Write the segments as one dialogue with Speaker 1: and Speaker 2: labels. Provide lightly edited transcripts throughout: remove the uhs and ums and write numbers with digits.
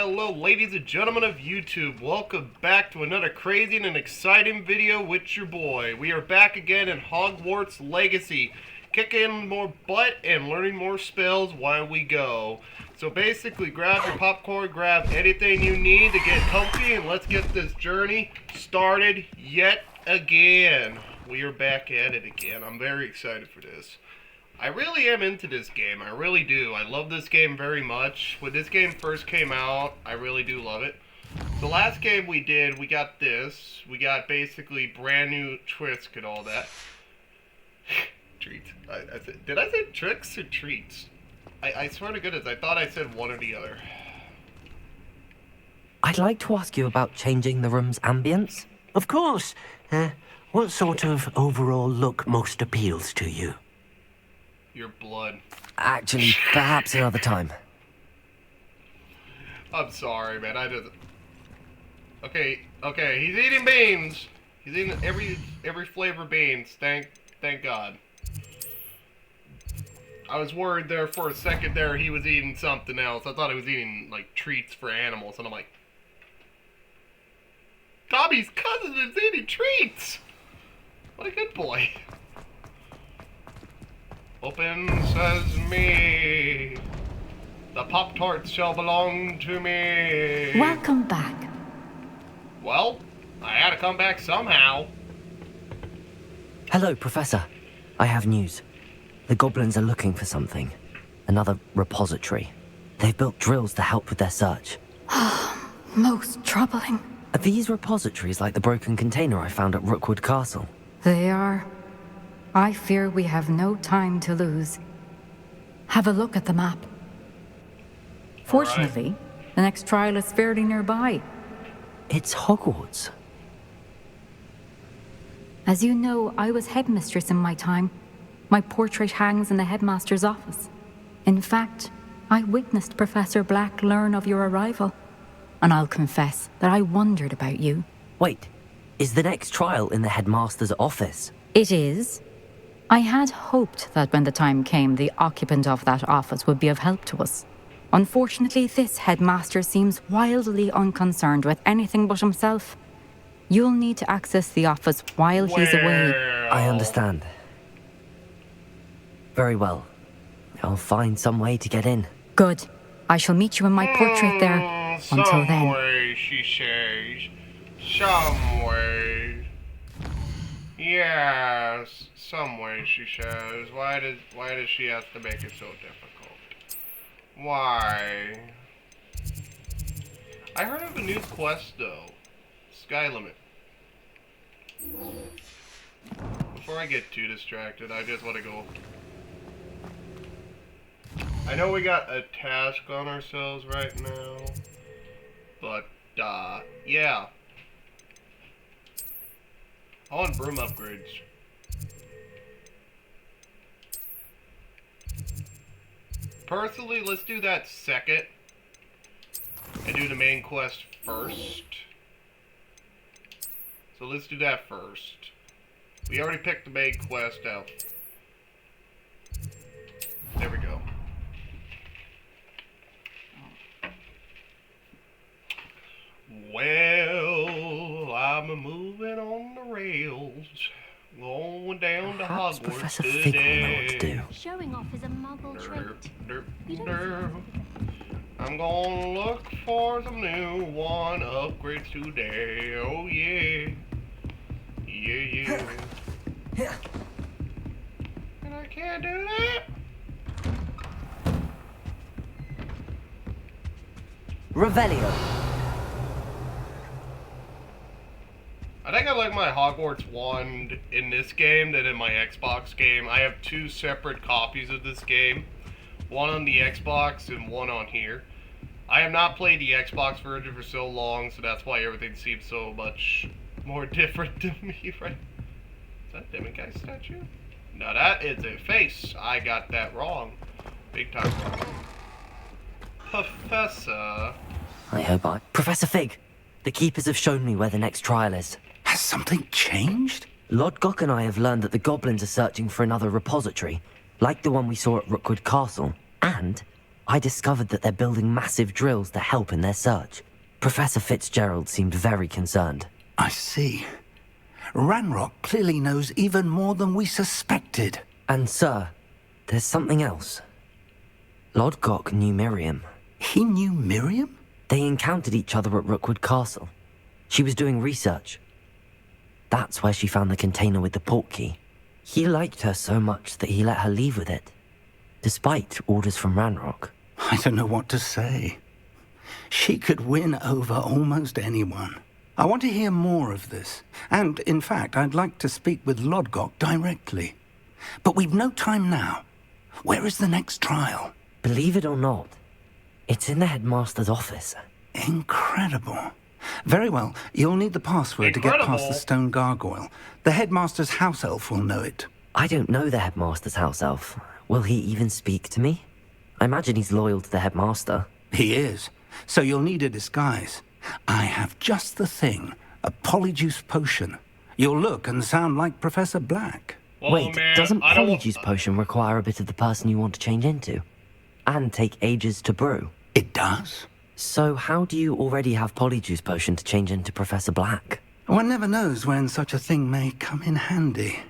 Speaker 1: hello, ladies and gentlemen of YouTube. Welcome back to another crazy and exciting video with your boy. We are back again in Hogwarts Legacy, kicking more butt and learning more spells while we go. So basically, grab your popcorn, grab anything you need to get comfy, and let's get this journey started yet again. We are back at it again. I'm very excited for this. I really am into this game. I really do. I love this game very much. When this game first came out, I really do love it. The last game we did, we got this. We got basically brand new tricks and all that. Treats. Did I say tricks or treats? I swear to goodness, I thought I said one or the other.
Speaker 2: I'd like to ask you about changing the room's ambience.
Speaker 3: Of course. What sort of overall look most appeals to you?
Speaker 1: Your blood.
Speaker 2: Actually, perhaps another time.
Speaker 1: I'm sorry, man. I just... Okay, he's eating beans. He's eating every flavor beans. Thank God. I was worried there for a second there he was eating something else. I thought he was eating, like, treats for animals. And I'm like... Tommy's cousin is eating treats! What a good boy. Open sesame. The Pop-Tarts shall belong to me.
Speaker 4: Welcome back.
Speaker 1: Well, I had to come back somehow.
Speaker 2: Hello, Professor. I have news. The goblins are looking for something. Another repository. They've built drills to help with their search.
Speaker 4: Most troubling.
Speaker 2: Are these repositories like the broken container I found at Rookwood Castle?
Speaker 4: They are. I fear we have no time to lose. Have a look at the map. Fortunately, the next trial is fairly nearby.
Speaker 2: It's Hogwarts.
Speaker 4: As you know, I was headmistress in my time. My portrait hangs in the headmaster's office. In fact, I witnessed Professor Black learn of your arrival. And I'll confess that I wondered about you.
Speaker 2: Wait, is the next trial in the headmaster's office?
Speaker 4: It is. I had hoped that when the time came, the occupant of that office would be of help to us. Unfortunately, this headmaster seems wildly unconcerned with anything but himself. You'll need to access the office while he's away.
Speaker 2: I understand. Very well. I'll find some way to get in.
Speaker 4: Good. I shall meet you in my portrait there. Until then.
Speaker 1: Some way, she says. Some way. Yes, some way, she says. Why does she have to make it so difficult? Why? I heard of a new quest though. Sky Limit. Before I get too distracted, I just want to go. I know we got a task on ourselves right now, but yeah. I want broom upgrades. Personally, let's do that second. And do the main quest first. So let's do that first. We already picked the main quest out. There we go. Well, I'm moving on the rails, going down to
Speaker 2: Perhaps
Speaker 1: Hogwarts
Speaker 2: Professor Fig will know what to do.
Speaker 5: Showing off is a muggle trait.
Speaker 1: I'm gonna look for some new one upgrades today. Oh yeah. Yeah. And I can't do that.
Speaker 2: Revelio.
Speaker 1: I think I like my Hogwarts wand in this game than in my Xbox game. I have two separate copies of this game. One on the Xbox and one on here. I have not played the Xbox version for so long, so that's why everything seems so much more different to me, right? Is that Demigod statue? No, that is a face. I got that wrong. Big time wrong. Professor.
Speaker 2: I hope I... Professor Fig, the Keepers have shown me where the next trial is.
Speaker 3: Has something changed?
Speaker 2: Lodgok and I have learned that the goblins are searching for another repository, like the one we saw at Rookwood Castle. And I discovered that they're building massive drills to help in their search. Professor Fitzgerald seemed very concerned.
Speaker 6: I see. Ranrock clearly knows even more than we suspected.
Speaker 2: And, sir, there's something else. Lodgok knew Miriam.
Speaker 6: He knew Miriam?
Speaker 2: They encountered each other at Rookwood Castle. She was doing research. That's where she found the container with the portkey. He liked her so much that he let her leave with it, despite orders from Ranrock.
Speaker 6: I don't know what to say. She could win over almost anyone. I want to hear more of this. And, in fact, I'd like to speak with Lodgok directly. But we've no time now. Where is the next trial?
Speaker 2: Believe it or not, it's in the headmaster's office.
Speaker 6: Incredible. Very well. You'll need the password to get past the stone gargoyle. The headmaster's house elf will know it.
Speaker 2: I don't know the headmaster's house elf. Will he even speak to me? I imagine he's loyal to the headmaster.
Speaker 6: He is. So you'll need a disguise. I have just the thing. A polyjuice potion. You'll look and sound like Professor Black.
Speaker 1: Whoa,
Speaker 2: Wait,
Speaker 1: man,
Speaker 2: doesn't polyjuice potion require a bit of the person you want to change into? And take ages to brew?
Speaker 6: It does?
Speaker 2: So how do you already have polyjuice potion to change into Professor Black?
Speaker 6: One never knows when such a thing may come in handy.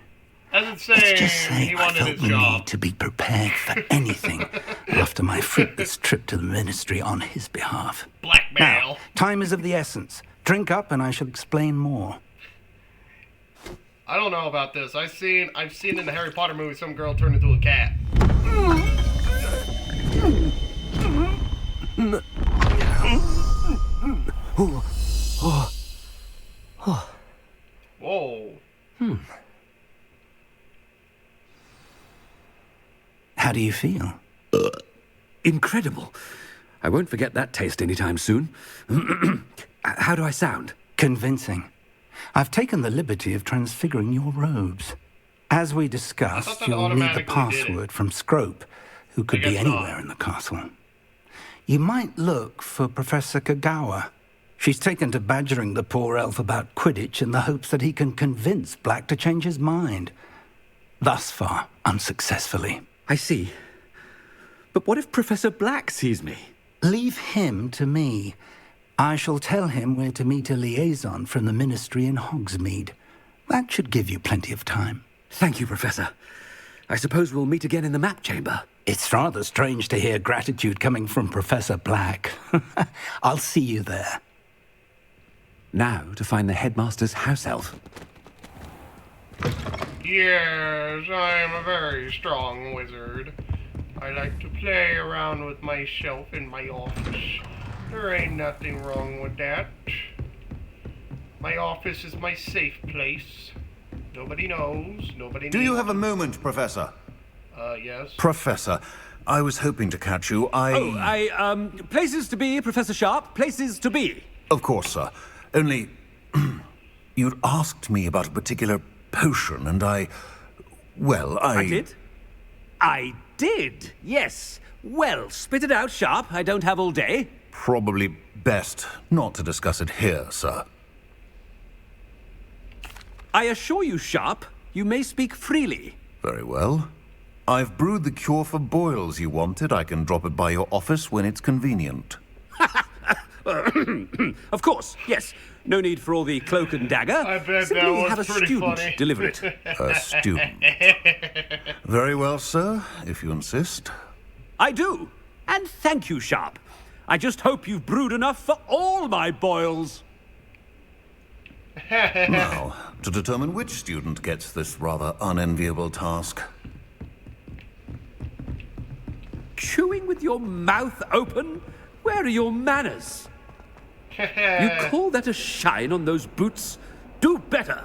Speaker 1: Let's
Speaker 6: just say
Speaker 1: he
Speaker 6: I
Speaker 1: wanted
Speaker 6: felt
Speaker 1: his
Speaker 6: the
Speaker 1: job.
Speaker 6: need to be prepared for anything after my fruitless trip to the ministry on his behalf.
Speaker 1: Blackmail.
Speaker 6: Now, time is of the essence. Drink up and I shall explain more.
Speaker 1: I don't know about this. I've seen in the Harry Potter movie some girl turn into a cat. Whoa.
Speaker 6: How do you feel?
Speaker 7: Incredible. I won't forget that taste anytime soon. How do I sound?
Speaker 6: Convincing. I've taken the liberty of transfiguring your robes. As we discussed,
Speaker 1: that
Speaker 6: you'll need the
Speaker 1: automatically did it.
Speaker 6: password from Scrope, who could
Speaker 1: I
Speaker 6: be
Speaker 1: guess
Speaker 6: anywhere
Speaker 1: not.
Speaker 6: in the castle. You might look for Professor Kagawa. She's taken to badgering the poor elf about Quidditch in the hopes that he can convince Black to change his mind. Thus far, unsuccessfully.
Speaker 7: I see. But what if Professor Black sees me?
Speaker 6: Leave him to me. I shall tell him where to meet a liaison from the ministry in Hogsmeade. That should give you plenty of time.
Speaker 7: Thank you, Professor. I suppose we'll meet again in the map chamber.
Speaker 6: It's rather strange to hear gratitude coming from Professor Black. I'll see you there.
Speaker 7: Now to find the headmaster's house elf.
Speaker 1: Yes, I am a very strong wizard. I like to play around with my shelf in my office. There ain't nothing wrong with that. My office is my safe place. Nobody knows, nobody
Speaker 8: Do you
Speaker 1: needs-
Speaker 8: have a moment, Professor?
Speaker 1: Yes.
Speaker 8: Professor, I was hoping to catch you.
Speaker 7: Places to be, Professor Sharp. Places to be.
Speaker 8: Of course, sir. Only, you'd asked me about a particular potion, and I
Speaker 7: did? I did, yes. Well, spit it out, Sharp. I don't have all day.
Speaker 8: Probably best not to discuss it here, sir.
Speaker 7: I assure you, Sharp, you may speak freely.
Speaker 8: Very well. I've brewed the cure for boils you wanted. I can drop it by your office when it's convenient.
Speaker 7: Of course, yes. No need for all the cloak and dagger.
Speaker 1: I bet
Speaker 7: Simply
Speaker 1: that was
Speaker 7: have a
Speaker 1: pretty
Speaker 7: student
Speaker 1: funny.
Speaker 7: deliver it.
Speaker 8: A student. Very well, sir, if you insist.
Speaker 7: I do. And thank you, Sharp. I just hope you've brewed enough for all my boils.
Speaker 8: Now, to determine which student gets this rather unenviable task.
Speaker 7: Chewing with your mouth open? Where are your manners? You call that a shine on those boots? Do better.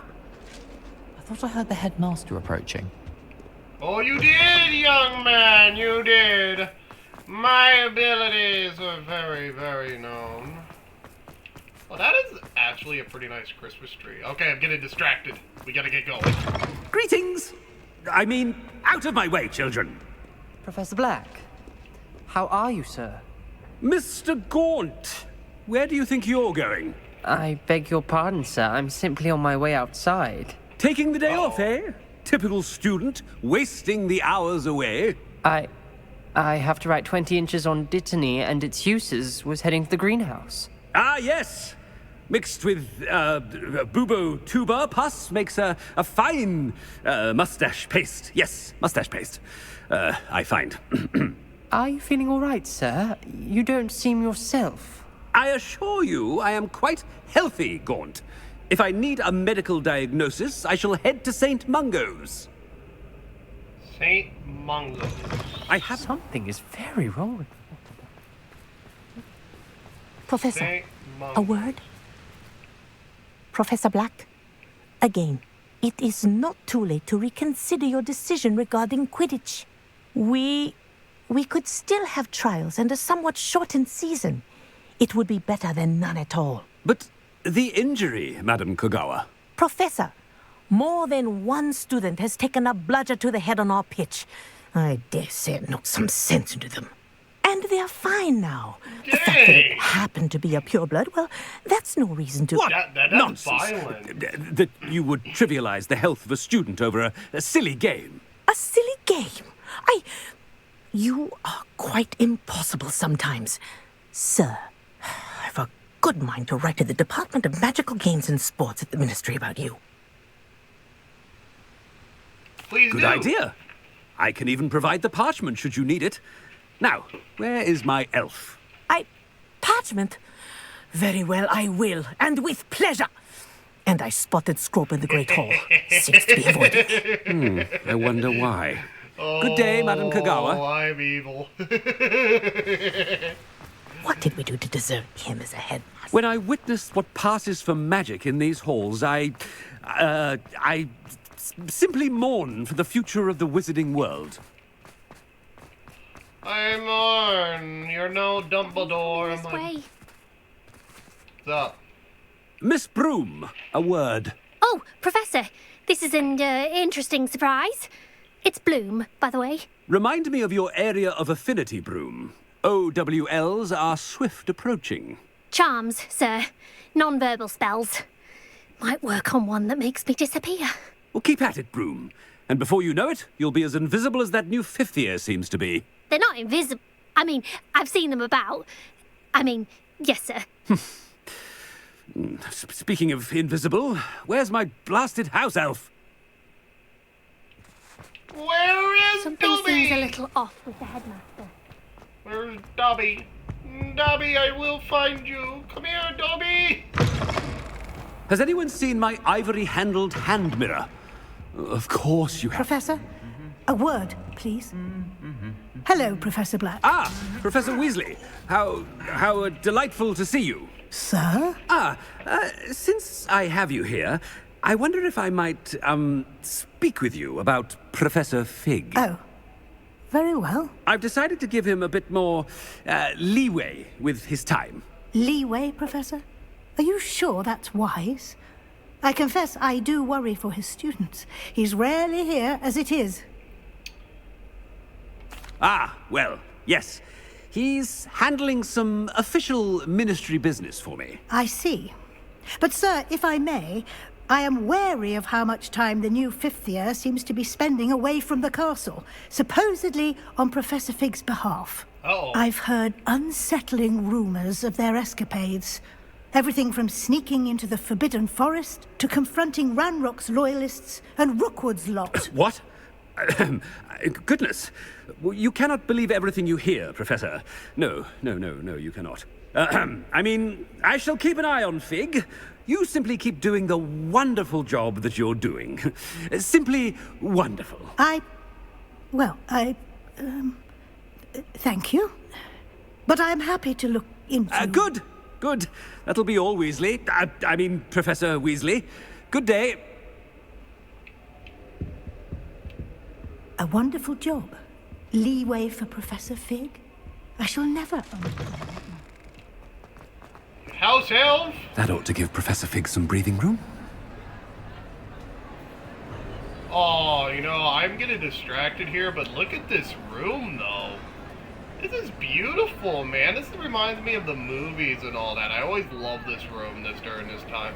Speaker 9: I thought I heard the headmaster approaching.
Speaker 1: Oh, you did, young man, you did. My abilities are very, very known. Well, that is actually a pretty nice Christmas tree. Okay, I'm getting distracted. We gotta get going.
Speaker 7: Greetings. I mean, out of my way, children.
Speaker 9: Professor Black, how are you, sir?
Speaker 7: Mr. Gaunt, where do you think you're going?
Speaker 9: I beg your pardon, sir. I'm simply on my way outside.
Speaker 7: Taking the day off, eh? Typical student, wasting the hours away.
Speaker 9: I I have to write 20 inches on Dittany and its uses was heading to the greenhouse.
Speaker 7: Ah, yes. Mixed with bubo tuber pus makes a fine mustache paste. Yes, mustache paste. I find.
Speaker 9: Are you feeling all right, sir? You don't seem yourself.
Speaker 7: I assure you I am quite healthy, Gaunt. If I need a medical diagnosis, I shall head to St. Mungo's.
Speaker 1: St. Mungo's.
Speaker 7: I have...
Speaker 9: Something is very wrong with
Speaker 10: Professor,
Speaker 1: St.
Speaker 10: a
Speaker 1: Mungo's.
Speaker 10: word? Professor Black, again, it is not too late to reconsider your decision regarding Quidditch. We could still have trials and a somewhat shortened season. It would be better than none at all.
Speaker 7: But the injury, Madam Kogawa.
Speaker 10: Professor, more than one student has taken a bludger to the head on our pitch. I dare say it knocked some sense into them. And they're fine now. The fact that it
Speaker 1: Dang.
Speaker 10: happened to be a pureblood, well, that's no reason to...
Speaker 7: What?
Speaker 1: That's
Speaker 7: Nonsense.
Speaker 1: violent.
Speaker 7: That you would trivialize the health of a student over a silly game.
Speaker 10: A silly game. You are quite impossible sometimes. Sir, I've a good mind to write to the Department of Magical Games and Sports at the Ministry about you.
Speaker 1: Please
Speaker 7: Good
Speaker 1: do.
Speaker 7: idea. I can even provide the parchment should you need it. Now, where is my elf?
Speaker 10: Parchment? Very well, I will, and with pleasure. And I spotted Scrope in the Great Hall. Seems to be avoided.
Speaker 7: I wonder why. Good day, Madam
Speaker 1: Oh,
Speaker 7: Kogawa.
Speaker 1: I'm evil.
Speaker 10: What did we do to deserve him as a headmaster?
Speaker 7: When I witnessed what passes for magic in these halls, I simply mourn for the future of the wizarding world.
Speaker 1: I mourn. You're no Dumbledore.
Speaker 5: This way.
Speaker 1: What's up?
Speaker 7: Miss Broom, a word.
Speaker 5: Oh, Professor, this is an interesting surprise. It's Bloom, by the way.
Speaker 7: Remind me of your area of affinity, Broom. OWLs are swift approaching.
Speaker 5: Charms, sir. Non-verbal spells. Might work on one that makes me disappear.
Speaker 7: Well, keep at it, Broom. And before you know it, you'll be as invisible as that new fifth year seems to be.
Speaker 5: They're not invisible. I mean, I've seen them about. Yes, sir.
Speaker 7: Speaking of invisible, where's my blasted house elf?
Speaker 1: Where is
Speaker 5: Something
Speaker 1: Dobby?
Speaker 5: seems a little off with the headmaster.
Speaker 1: Where's Dobby? Dobby, I will find you. Come here, Dobby.
Speaker 7: Has anyone seen my ivory-handled hand mirror? Of course you have.
Speaker 11: Professor, a word, please. Hello, Professor Black.
Speaker 7: Ah, Professor Weasley. How delightful to see you.
Speaker 11: Sir?
Speaker 7: Since I have you here, I wonder if I might, speak with you about Professor Fig.
Speaker 11: Oh, very well.
Speaker 7: I've decided to give him a bit more, leeway with his time.
Speaker 11: Leeway, Professor? Are you sure that's wise? I confess I do worry for his students. He's rarely here as it is.
Speaker 7: Ah, well, yes. He's handling some official ministry business for me.
Speaker 11: I see. But, sir, if I may, I am wary of how much time the new fifth year seems to be spending away from the castle, supposedly on Professor Fig's behalf.
Speaker 1: Uh-oh.
Speaker 11: I've heard unsettling rumors of their escapades. Everything from sneaking into the Forbidden Forest to confronting Ranrock's loyalists and Rookwood's lot.
Speaker 7: What? Goodness. You cannot believe everything you hear, Professor. No, you cannot. I shall keep an eye on Fig. You simply keep doing the wonderful job that you're doing. Simply wonderful.
Speaker 11: Thank you. But I'm happy to look into...
Speaker 7: Good. That'll be all, Weasley. Professor Weasley. Good day.
Speaker 11: A wonderful job. Leeway for Professor Fig. I shall never...
Speaker 1: House elf?
Speaker 7: That ought to give Professor Fig some breathing room.
Speaker 1: Oh, I'm getting distracted here, but look at this room, though. This is beautiful, man. This reminds me of the movies and all that. I always love this room during this time.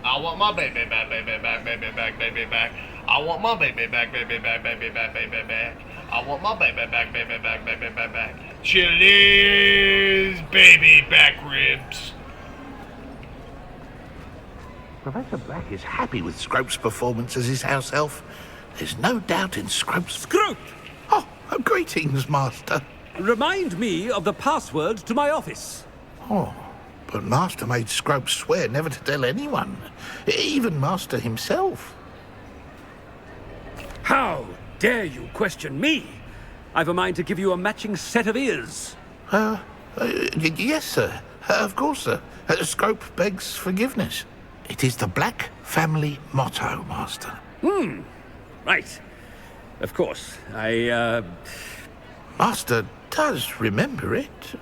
Speaker 1: I want my baby back, baby back, baby back, baby back. I want my baby back, baby back, baby back, baby back. I want my baby back, baby back, baby back, back. Chili's baby back ribs.
Speaker 12: Professor Black is happy with Scrope's performance as his house elf. There's no doubt in Scrope's...
Speaker 7: Scrope!
Speaker 12: Oh, greetings, Master.
Speaker 7: Remind me of the password to my office.
Speaker 12: Oh, but Master made Scrope swear never to tell anyone, even Master himself.
Speaker 7: How dare you question me? I've a mind to give you a matching set of ears.
Speaker 12: Yes, sir. Of course, sir. Scrope begs forgiveness. It is the Black family motto, Master.
Speaker 7: Right. Of course.
Speaker 12: Master does remember it.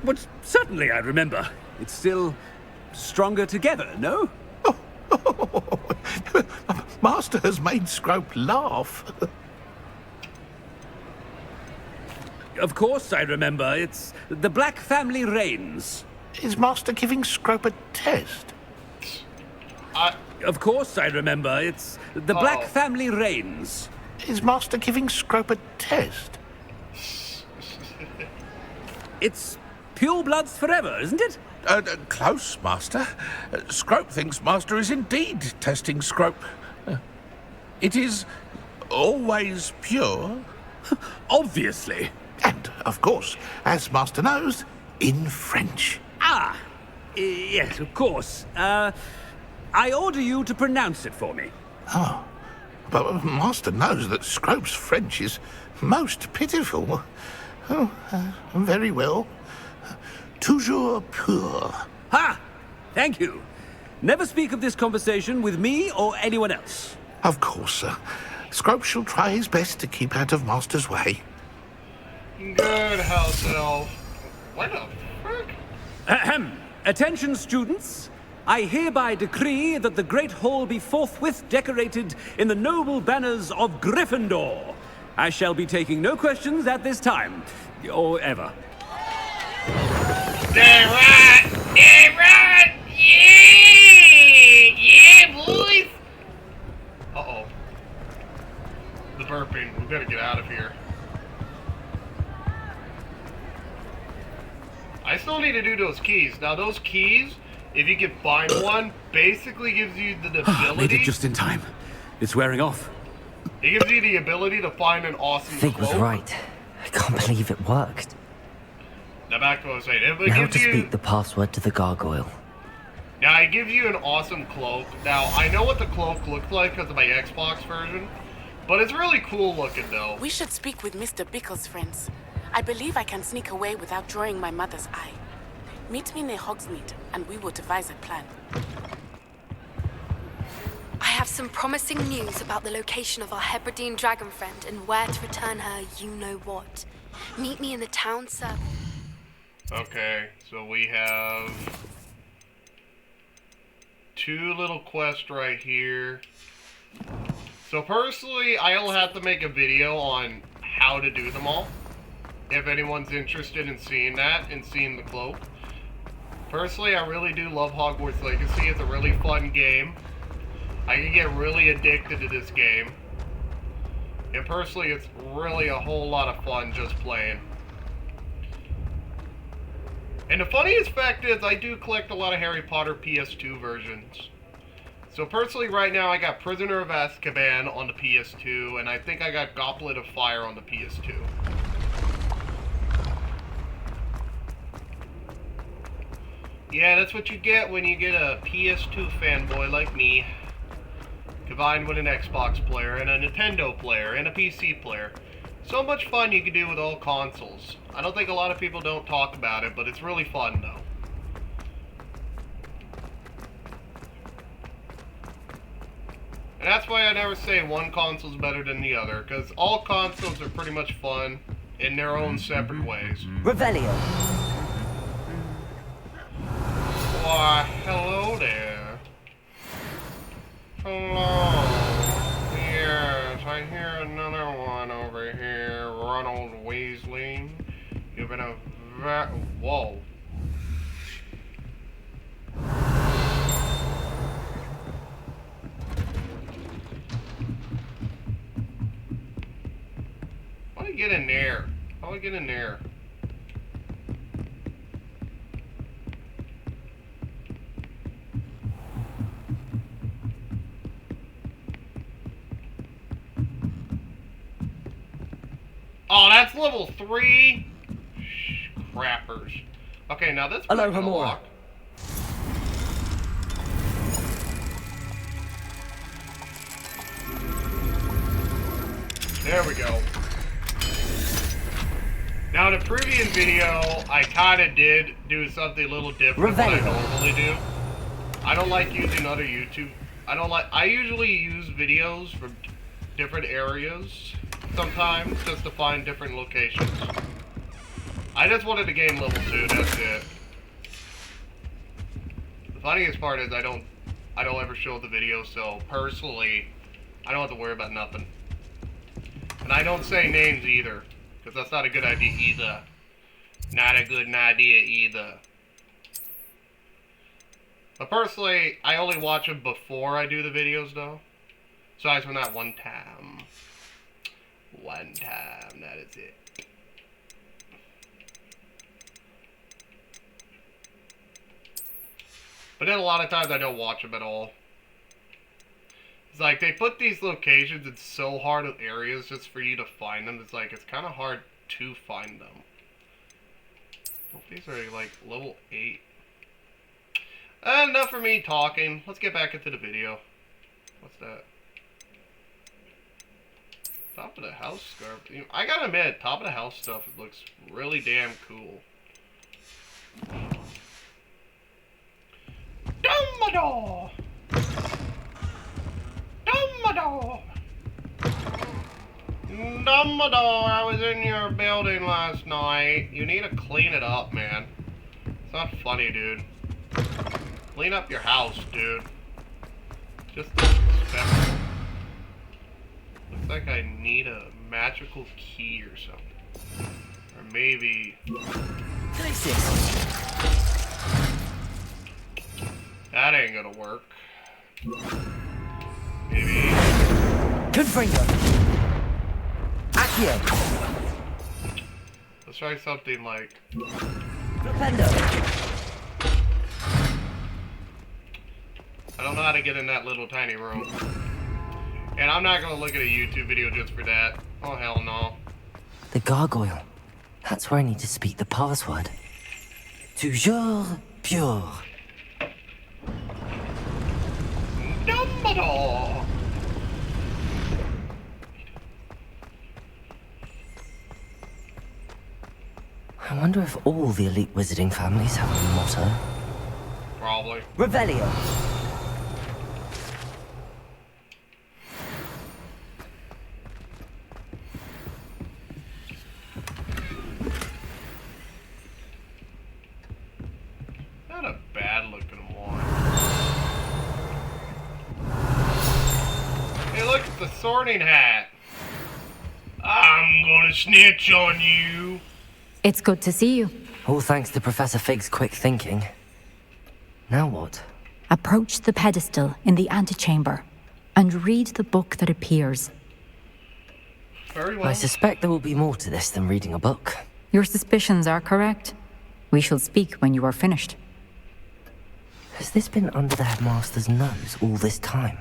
Speaker 7: But certainly I remember. It's still stronger together, no?
Speaker 12: Master has made Scrope laugh.
Speaker 7: Of course I remember. It's the Black family reigns.
Speaker 12: Is Master giving Scrope a test?
Speaker 7: Of course I remember. It's the Black family reigns.
Speaker 12: Is Master giving Scrope a test?
Speaker 7: It's pure bloods forever, isn't it?
Speaker 12: Close, Master. Scrope thinks Master is indeed testing Scrope. It is always pure.
Speaker 7: Obviously.
Speaker 12: And, of course, as Master knows, in French.
Speaker 7: Yes, of course. I order you to pronounce it for me.
Speaker 12: Oh, but Master knows that Scrope's French is most pitiful. Oh, very well. Toujours pur.
Speaker 7: Ha! Thank you. Never speak of this conversation with me or anyone else.
Speaker 12: Of course, sir. Scrope shall try his best to keep out of Master's way.
Speaker 1: Good house elf. What the frick?
Speaker 7: Ahem. Attention, students. I hereby decree that the Great Hall be forthwith decorated in the noble banners of Gryffindor. I shall be taking no questions at this time, or ever.
Speaker 1: Damn right! Damn right! Yeah! Yeah, boys! Uh-oh. The burping. We gotta get out of here. I still need to do those keys. Now, those keys, if you can find one, basically gives you the ability...
Speaker 7: Made it just in time. It's wearing off.
Speaker 1: It gives you the ability to find an awesome
Speaker 2: Fig was
Speaker 1: cloak.
Speaker 2: right. I can't believe it worked.
Speaker 1: Now back to what I was saying. It
Speaker 2: Now
Speaker 1: gives
Speaker 2: to
Speaker 1: you...
Speaker 2: speak the password to the gargoyle.
Speaker 1: Now, it gives you an awesome cloak. Now, I know what the cloak looked like because of my Xbox version, but it's really cool looking, though.
Speaker 13: We should speak with Mr. Bickle's friends. I believe I can sneak away without drawing my mother's eye. Meet me near Hogsmeade, and we will devise a plan.
Speaker 14: I have some promising news about the location of our Hebridean dragon friend and where to return her you-know-what. Meet me in the town circle.
Speaker 1: Okay, so we have... 2 little quests right here. So personally, I'll have to make a video on how to do them all. If anyone's interested in seeing that and seeing the cloak. Personally, I really do love Hogwarts Legacy. It's a really fun game. I can get really addicted to this game. And personally, it's really a whole lot of fun just playing. And the funniest fact is, I do collect a lot of Harry Potter PS2 versions. So personally, right now, I got Prisoner of Azkaban on the PS2, and I think I got Goblet of Fire on the PS2. Yeah, that's what you get when you get a PS2 fanboy like me, combined with an Xbox player, and a Nintendo player, and a PC player. So much fun you can do with all consoles. I don't think a lot of people don't talk about it, but it's really fun, though. And that's why I never say one console's better than the other, because all consoles are pretty much fun in their own separate ways.
Speaker 2: Revelio.
Speaker 1: Why, hello there. Hello. Yes, I hear another one over here, Ronald Weasley. You've been a whoa. get in there? How do I get in there? Oh, that's level 3? Crappers. Okay, now this
Speaker 2: Hello,
Speaker 1: gonna
Speaker 2: Hamura.
Speaker 1: lock. There we go. Now, in the previous video, I kind of did do something a little different than I normally do. I don't like using other YouTube. I usually use videos from different areas sometimes just to find different locations. I just wanted to gain level 2, that's it. The funniest part is I don't ever show the video, so personally, I don't have to worry about nothing. And I don't say names either, because that's not a good idea either. Not a good idea either. But personally, I only watch them before I do the videos, though. Besides from that one time. One time, that is it. But then a lot of times I don't watch them at all. It's like, they put these locations in so hard of areas just for you to find them. It's like, it's kind of hard to find them. Well, these are like level 8. Enough for me talking. Let's get back into the video. What's that? Top of the house scarf. I gotta admit, top of the house stuff, it looks really damn cool. Dumbledore! Dumbledore! Dumbledore, I was in your building last night. You need to clean it up, man. It's not funny, dude. Clean up your house, dude. Just disrespectful. Looks like I need a magical key or something. Or maybe... That ain't gonna work. Maybe...
Speaker 2: Confringo. Accio.
Speaker 1: Let's try something like...
Speaker 2: Flipendo.
Speaker 1: I don't know how to get in that little tiny room. And I'm not gonna look at a YouTube video just for that. Oh, hell no.
Speaker 2: The gargoyle. That's where I need to speak the password. Toujours pure.
Speaker 1: Dumbledore!
Speaker 2: I wonder if all the elite wizarding families have a motto.
Speaker 1: Probably.
Speaker 2: Revelio.
Speaker 1: Not a bad looking one. Hey, look at the sorting hat. I'm gonna snitch on you.
Speaker 4: It's good to see you.
Speaker 2: All thanks to Professor Fig's quick thinking. Now what?
Speaker 4: Approach the pedestal in the antechamber and read the book that appears.
Speaker 1: Very well.
Speaker 2: I suspect there will be more to this than reading a book.
Speaker 4: Your suspicions are correct. We shall speak when you are finished.
Speaker 2: Has this been under the headmaster's nose all this time?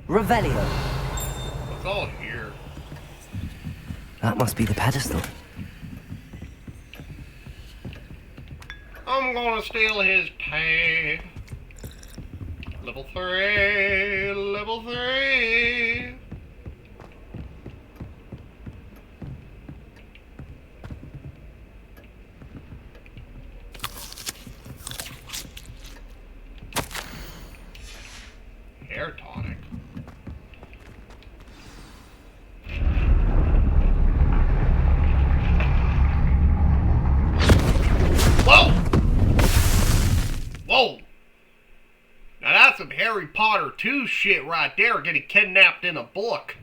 Speaker 2: Revelio.
Speaker 1: It's all here.
Speaker 2: That must be the pedestal.
Speaker 1: I'm gonna steal his pay. Level 3, level 3. Hair tonic. Whoa! Whoa! Now that's some Harry Potter 2 shit right there, getting kidnapped in a book.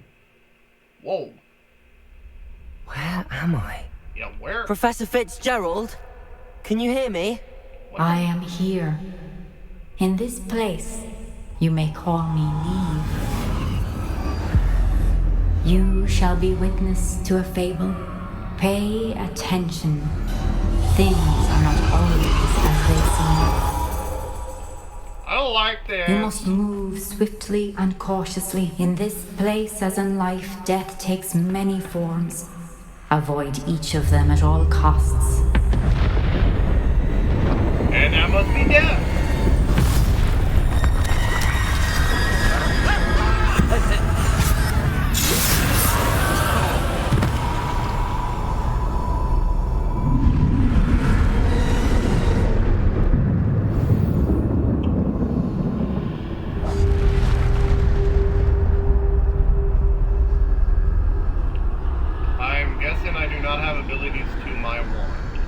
Speaker 1: Whoa.
Speaker 2: Where am I?
Speaker 1: Yeah, where?
Speaker 2: Professor Fitzgerald? Can you hear me?
Speaker 4: I am here. In this place, you may call me Neve. You shall be witness to a fable Pay attention. Things are not always as they seem.
Speaker 1: I don't like this.
Speaker 4: You must move swiftly and cautiously. In this place, as in life, death takes many forms. Avoid each of them at all costs.
Speaker 1: And that must be death. I'm guessing I do not have abilities to my wand.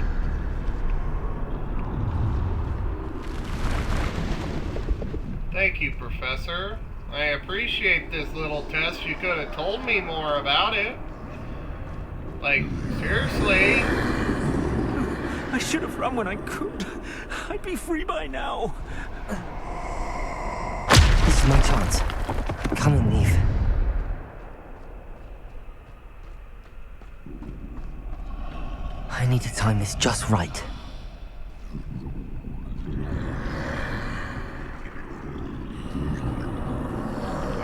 Speaker 1: Thank you, Professor. I appreciate this little test. You could have told me more about it. Like, seriously.
Speaker 3: I should have run when I could. I'd be free by now.
Speaker 2: This is my chance. Come and leave. I need to time this just right.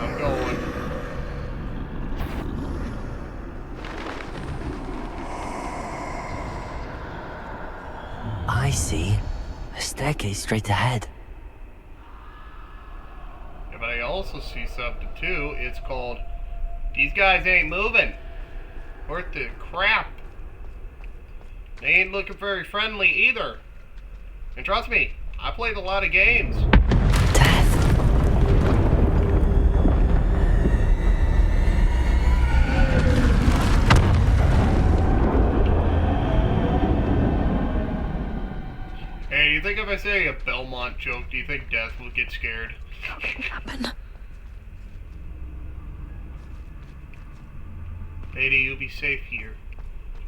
Speaker 1: I'm going.
Speaker 2: I see. A staircase straight ahead.
Speaker 1: Yeah, but I also see something too. It's called These Guys Ain't Moving. Worth the crap. They ain't looking very friendly either. And trust me, I played a lot of games. Hey, do you think if I say a Belmont joke, do you think Death will get scared?
Speaker 10: Nothing happened.
Speaker 1: Lady, you'll be safe here.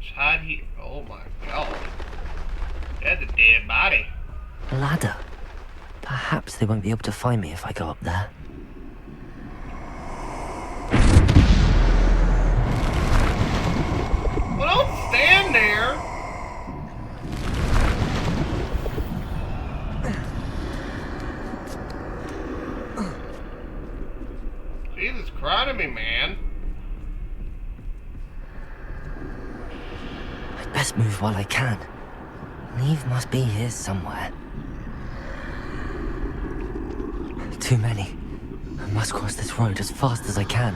Speaker 1: Just hide here. Oh my god. That's a dead body.
Speaker 2: A ladder. Perhaps they won't be able to find me if I go up there.
Speaker 1: Well, don't stand there. Jesus Christ at me, man.
Speaker 2: I'd best move while I can. Neve must be here somewhere. Too many. I must cross this road as fast as I can.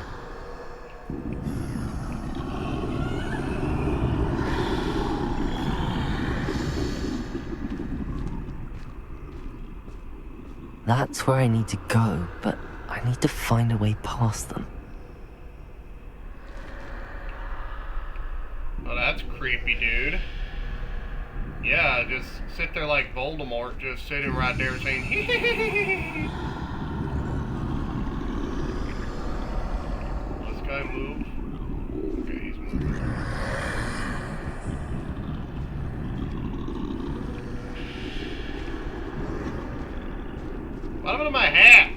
Speaker 2: That's where I need to go, but I need to find a way past them.
Speaker 1: Oh, that's creepy, dude. Yeah, just sit there like Voldemort, just sitting right there saying, hee. This guy move. Okay, he's moving. What happened to my hat?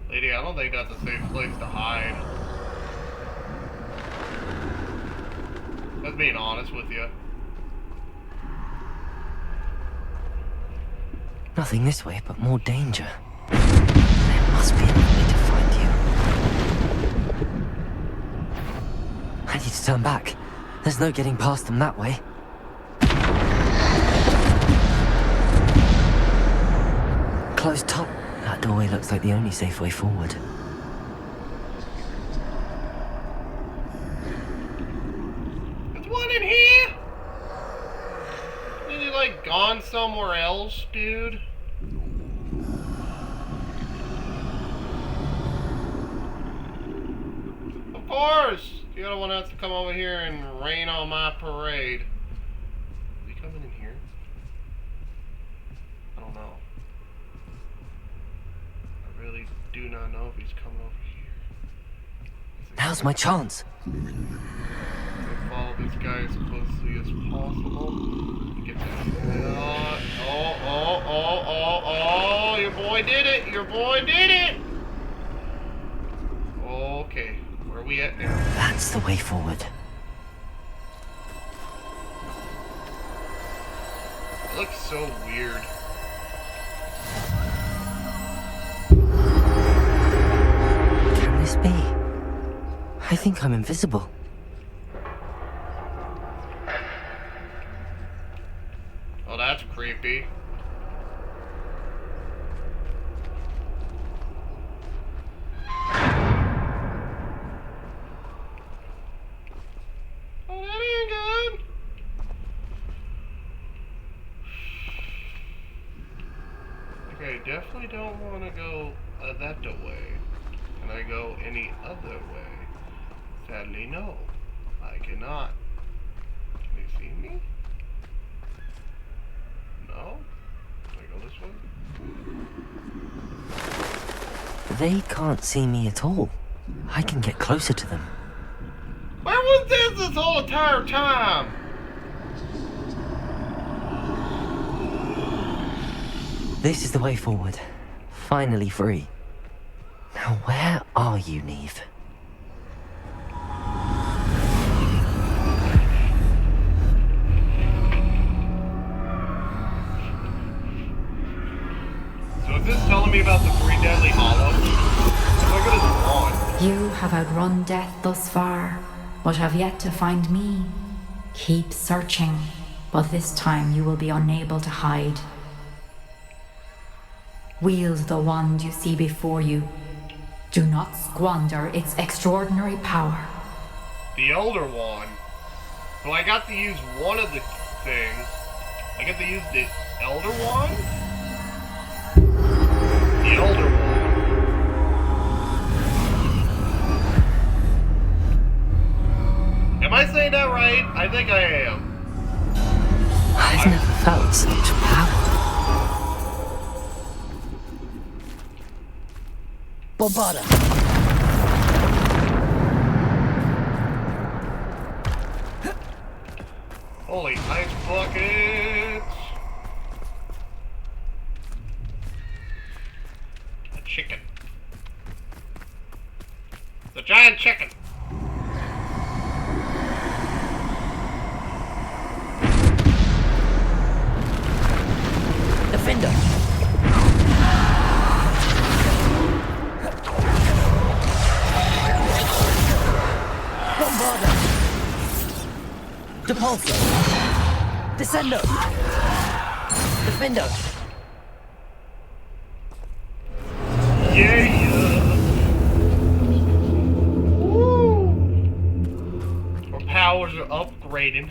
Speaker 1: Lady, I don't think that's a safe place to hide. Just being honest with you.
Speaker 2: Nothing this way, but more danger. There must be another way to find you. I need to turn back. There's no getting past them that way. Closed top. That doorway looks like the only safe way forward.
Speaker 1: There's one in here? Is he like gone somewhere else, dude? Of course! The other one has to come over here and rain on my parade. Is he coming in here? I don't know. I really do not know if he's coming over here.
Speaker 2: Now's my chance.
Speaker 1: I'll follow this guy as closely as possible. Get that. Oh, your boy did it! Your boy did it! Okay, where are we Yeah.
Speaker 2: That's the way forward.
Speaker 1: It looks so weird.
Speaker 2: Can this be? I think I'm invisible.
Speaker 1: Oh, that's creepy. Oh, that ain't good. Okay, definitely don't want to go that way. Can I go any other way? Sadly, no. I cannot. Can they see me? No? Can I go this way?
Speaker 2: They can't see me at all. I can get closer to them.
Speaker 1: Where was this whole entire time?
Speaker 2: This is the way forward. Finally free. Now where are you, Neve?
Speaker 1: So is this telling me about the three deadly hollows? Look at this wand.
Speaker 4: You have outrun death thus far, but have yet to find me. Keep searching, but this time you will be unable to hide. Wield the wand you see before you. Do not squander its extraordinary power.
Speaker 1: The Elder Wand. So I got to use one of the things. I get to use the Elder Wand? The Elder Wand. Am I saying that right? I think I am.
Speaker 2: I've never felt such power. Bombarda!
Speaker 1: Holy ice buckets! A chicken. The giant chicken!
Speaker 2: Defender! Bombarda! Depulso! Descendo! Defendo!
Speaker 1: Yeah! Woo! Our powers are upgrading.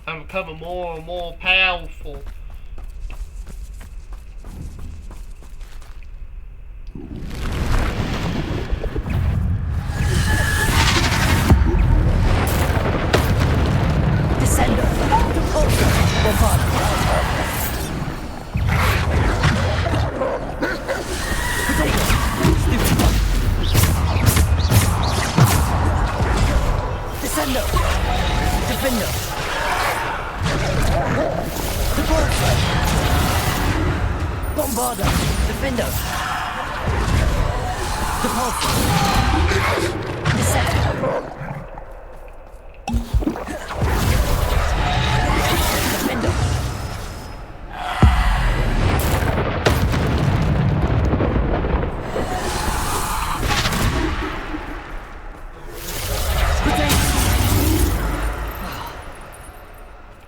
Speaker 1: I'm becoming more and more powerful.
Speaker 2: Descendo! Depulso! Bombarda! Descendo! Defendo! Depulso! Bombarda! Defendo! Depulso! Descendo! Defendo!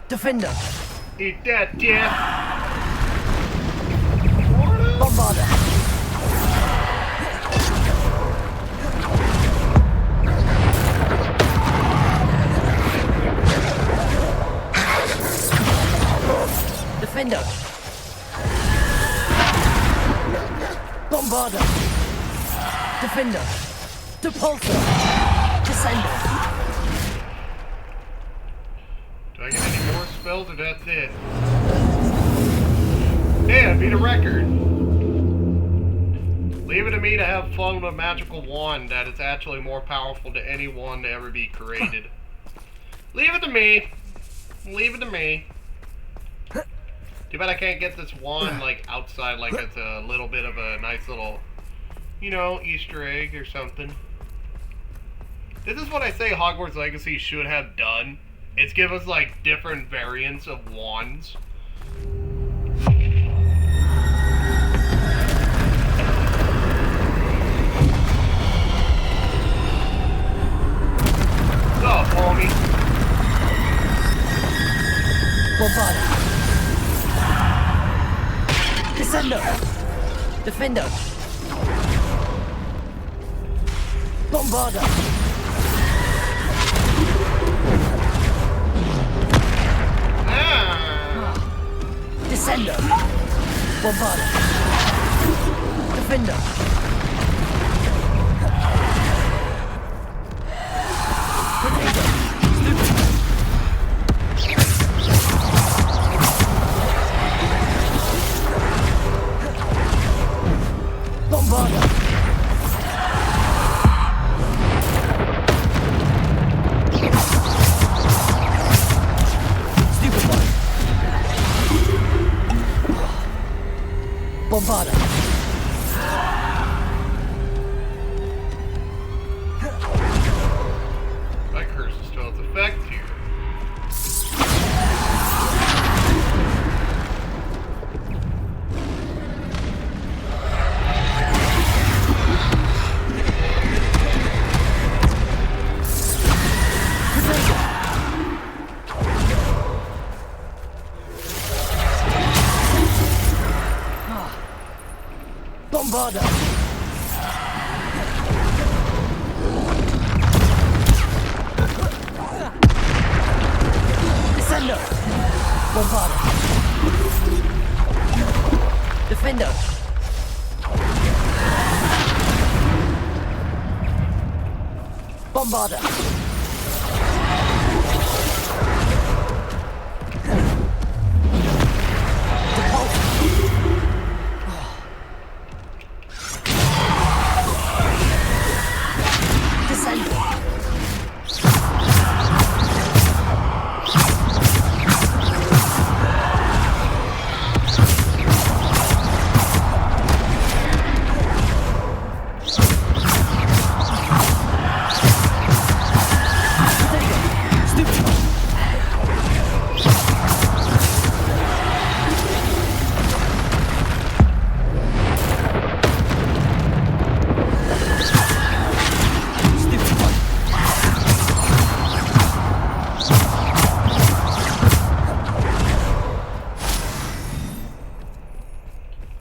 Speaker 2: Defender!
Speaker 1: Eat that, Jeff!
Speaker 2: Bombarda! Defender! Bombarda! Defender! Depulso! Descendo!
Speaker 1: Do I get any more spells or that's it? Yeah, beat a record. Leave it to me to have fun with a magical wand that is actually more powerful than any wand to ever be created. Leave it to me. Leave it to me. Too bad I can't get this wand like outside, like it's a little bit of a nice little, you know, Easter egg or something. This is what I say Hogwarts Legacy should have done. It's give us like different variants of wands. What's up, homie?
Speaker 2: Bombarda. Descendo. Defendo. Bombarda. Descendo. Bombarda. Defendo. Bombarda. Bombarda.
Speaker 1: That curse is still its effect here.
Speaker 2: Bombarda. Descendo. Bombarda. Defendo. Bombarda.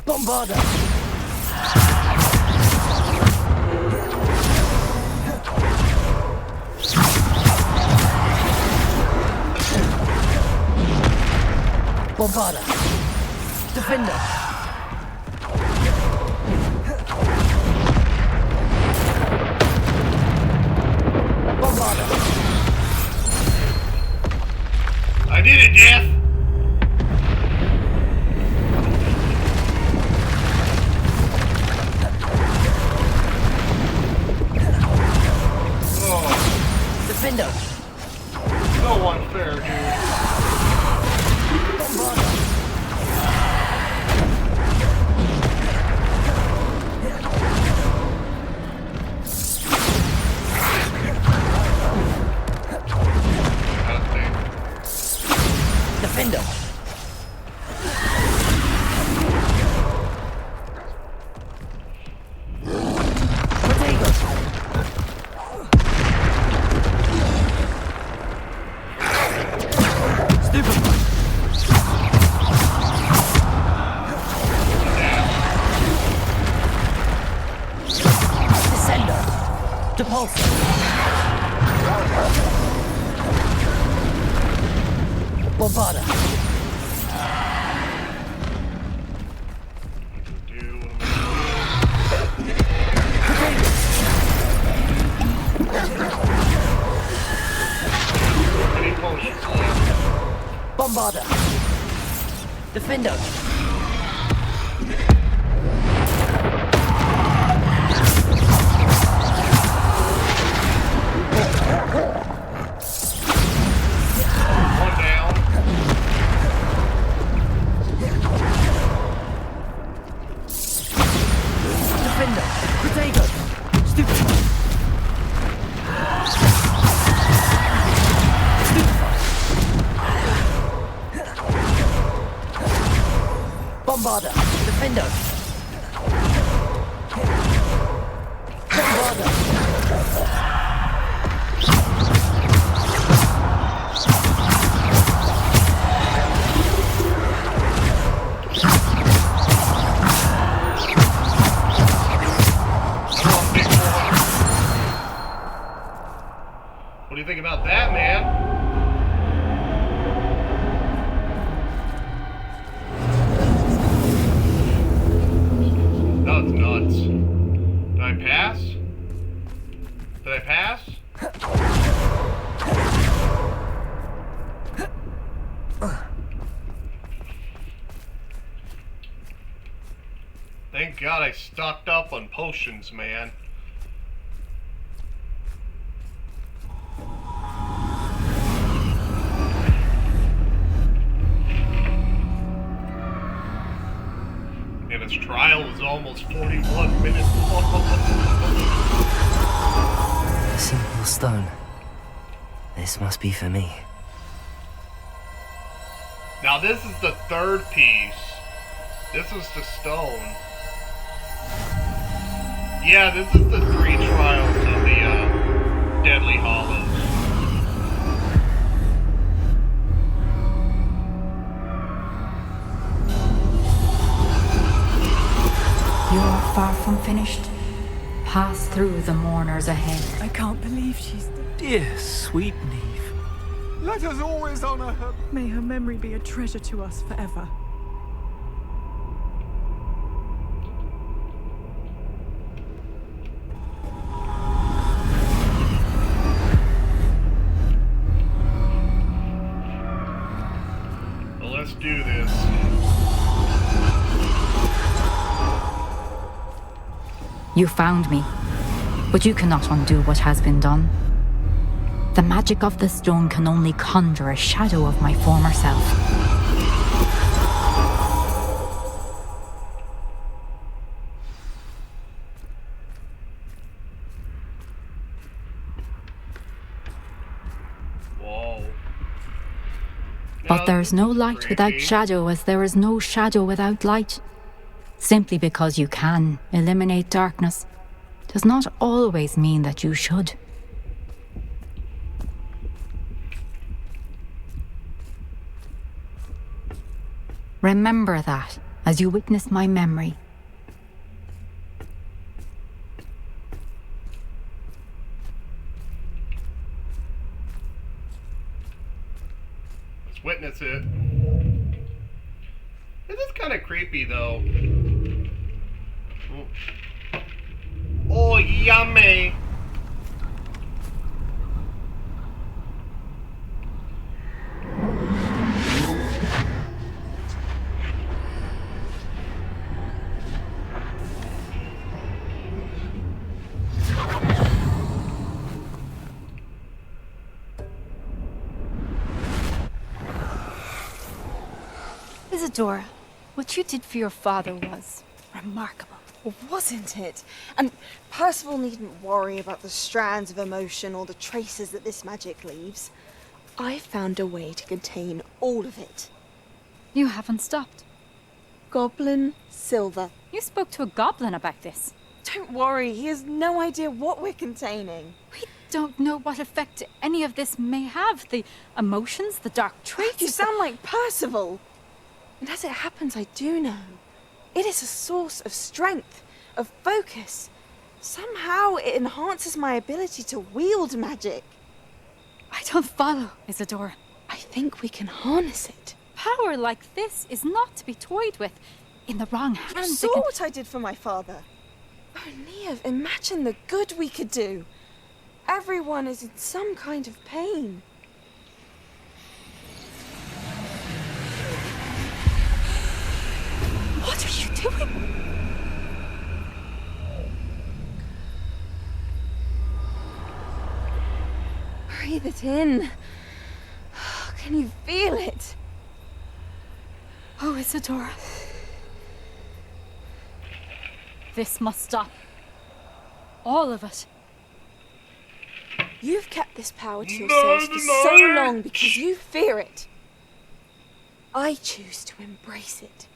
Speaker 2: Bombarda. Bombarda. Defender. Bombarda.
Speaker 1: I did it, Jeff!
Speaker 2: Defender.
Speaker 1: So unfair, dude.
Speaker 2: Bombarda. Defender. Bombarda. Bombarda. Defender. Defender. Protego. Stupid. Bombarder! Defender! Bombarder!
Speaker 1: What do you think about that, man? That was nuts. Did I pass? Did I pass? Thank God I stocked up on potions, man. And his trial is almost 41 minutes long.
Speaker 2: A simple stone. This must be for me.
Speaker 1: Now this is the third piece. This was the stone. Yeah, this is the 3 trials of the Deadly Hollows.
Speaker 4: You are far from finished. Pass through the mourners ahead.
Speaker 3: I can't believe she's the dear, sweet Neve.
Speaker 15: Let us always honor her.
Speaker 3: May her memory be a treasure to us forever.
Speaker 1: Well, let's do this.
Speaker 4: You found me, but you cannot undo what has been done. The magic of the stone can only conjure a shadow of my former self.
Speaker 1: Whoa.
Speaker 4: But there is no light without shadow, as there is no shadow without light. Simply because you can eliminate darkness does not always mean that you should. Remember that as you witness my memory.
Speaker 1: Let's witness it. This is kind of creepy, though. Oh, yummy!
Speaker 16: Isadora, what you did for your father was remarkable.
Speaker 17: Wasn't it? And Percival needn't worry about the strands of emotion or the traces that this magic leaves. I found a way to contain all of it.
Speaker 4: You haven't stopped.
Speaker 17: Goblin Silver.
Speaker 4: You spoke to a goblin about this.
Speaker 17: Don't worry, he has no idea what we're containing.
Speaker 4: We don't know what effect any of this may have. The emotions, the dark traits.
Speaker 17: You sound like Percival. And as it happens, I do know. It is a source of strength, of focus. Somehow it enhances my ability to wield magic.
Speaker 4: I don't follow, Isadora.
Speaker 17: I think we can harness it.
Speaker 4: Power like this is not to be toyed with. In the wrong
Speaker 17: You
Speaker 4: hands,
Speaker 17: saw what I did for my father. Oh, Neve, imagine the good we could do. Everyone is in some kind of pain.
Speaker 4: What are you doing?
Speaker 17: Breathe it in. Can you feel it?
Speaker 4: Oh, Isadora. This must stop. All of it.
Speaker 17: You've kept this power to yourselves for so long because you fear it. I choose to embrace it.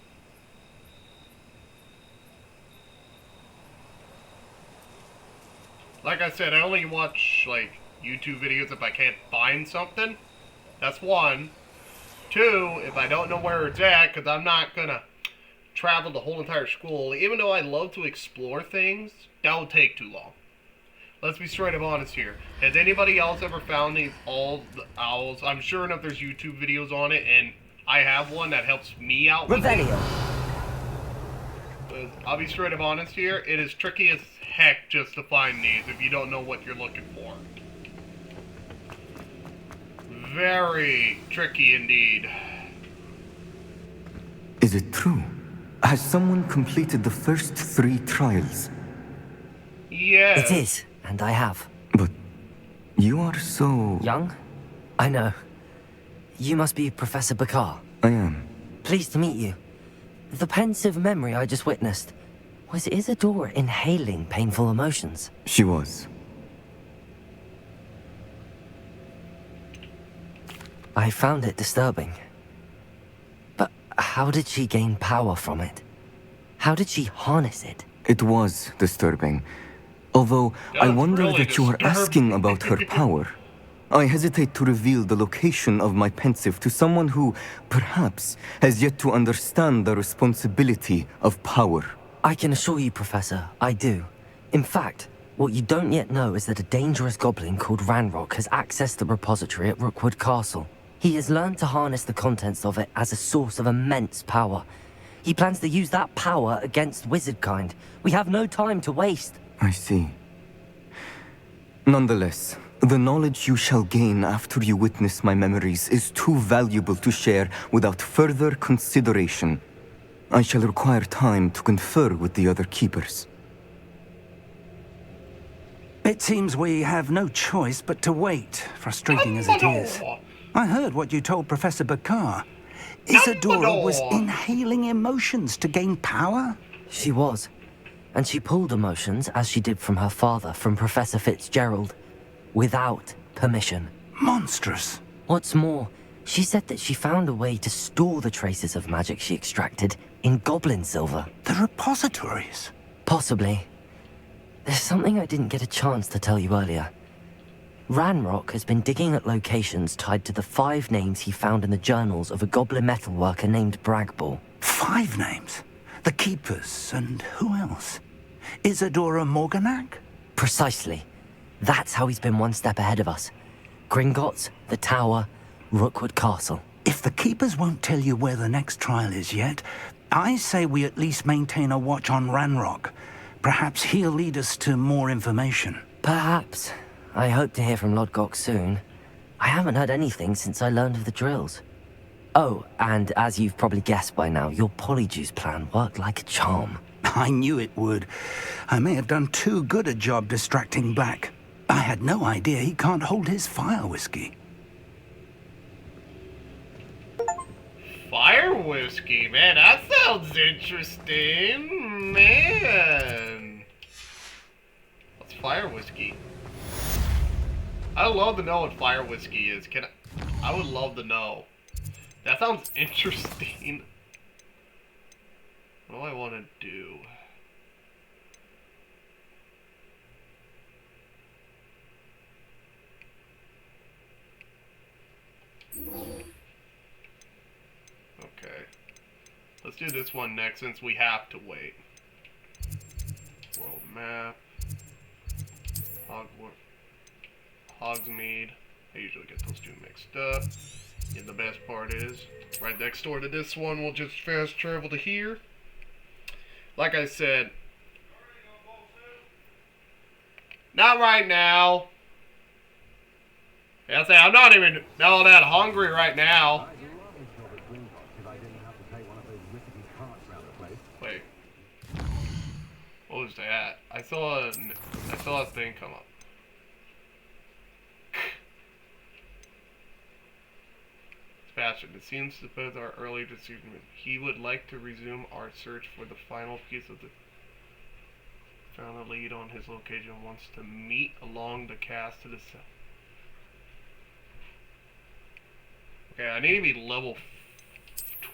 Speaker 1: Like I said, I only watch, like, YouTube videos if I can't find something. That's one. Two, if I don't know where it's at, because I'm not gonna travel the whole entire school. Even though I love to explore things, that would take too long. Let's be straight up honest here. Has anybody else ever found all the owls? I'm sure enough there's YouTube videos on it, and I have one that helps me out with it. But I'll be straight up honest here. It is tricky as heck just to find these if you don't know what you're looking for. Very tricky indeed.
Speaker 18: Is it true? Has someone completed the first 3 trials?
Speaker 1: Yes.
Speaker 2: It is, and I have.
Speaker 18: But you are so...
Speaker 2: Young? I know. You must be Professor Bakar.
Speaker 18: I am.
Speaker 2: Pleased to meet you. The pensive memory I just witnessed. Was Isadora inhaling painful emotions?
Speaker 18: She was.
Speaker 2: I found it disturbing. But how did she gain power from it? How did she harness it?
Speaker 18: It was disturbing. Although I wonder
Speaker 1: really
Speaker 18: that you are asking about her power. I hesitate to reveal the location of my pensive to someone who, perhaps, has yet to understand the responsibility of power.
Speaker 2: I can assure you, Professor, I do. In fact, what you don't yet know is that a dangerous goblin called Ranrock has accessed the repository at Rookwood Castle. He has learned to harness the contents of it as a source of immense power. He plans to use that power against wizardkind. We have no time to waste.
Speaker 18: I see. Nonetheless, the knowledge you shall gain after you witness my memories is too valuable to share without further consideration. I shall require time to confer with the other keepers.
Speaker 6: It seems we have no choice but to wait, frustrating as it is. I heard what you told Professor Bakar. Isadora was inhaling emotions to gain power?
Speaker 2: She was. And she pulled emotions, as she did from her father, from Professor Fitzgerald, without permission.
Speaker 6: Monstrous.
Speaker 2: What's more, she said that she found a way to store the traces of magic she extracted in goblin silver.
Speaker 6: The repositories?
Speaker 2: Possibly. There's something I didn't get a chance to tell you earlier. Ranrock has been digging at locations tied to the 5 names he found in the journals of a goblin metalworker named Bragball.
Speaker 6: 5 names? The Keepers, and who else? Isadora Morganac?
Speaker 2: Precisely. That's how he's been one step ahead of us. Gringotts, the Tower, Rookwood Castle.
Speaker 6: If the Keepers won't tell you where the next trial is yet, I say we at least maintain a watch on Ranrock. Perhaps he'll lead us to more information.
Speaker 2: Perhaps. I hope to hear from Lodgok soon. I haven't heard anything since I learned of the drills. Oh, and as you've probably guessed by now, your polyjuice plan worked like a charm.
Speaker 6: I knew it would. I may have done too good a job distracting Black. I had no idea he can't hold his fire whiskey.
Speaker 1: Fire whiskey, man, that sounds interesting, man. What's fire whiskey? I'd love to know what fire whiskey is. I would love to know. That sounds interesting. What do I want to do? Okay. Let's do this one next since we have to wait. World map. Hogsmeade. I usually get those two mixed up. And the best part is, right next door to this one, we'll just fast travel to here. Like I said, not right now. Yeah, I'm not even all that hungry right now. Wait, what was that? I saw a thing come up. Bastard, it seems to both our early decision. He would like to resume our search for the final piece of the... Found a lead on his location, wants to meet along the cast to the south. Okay, I need to be level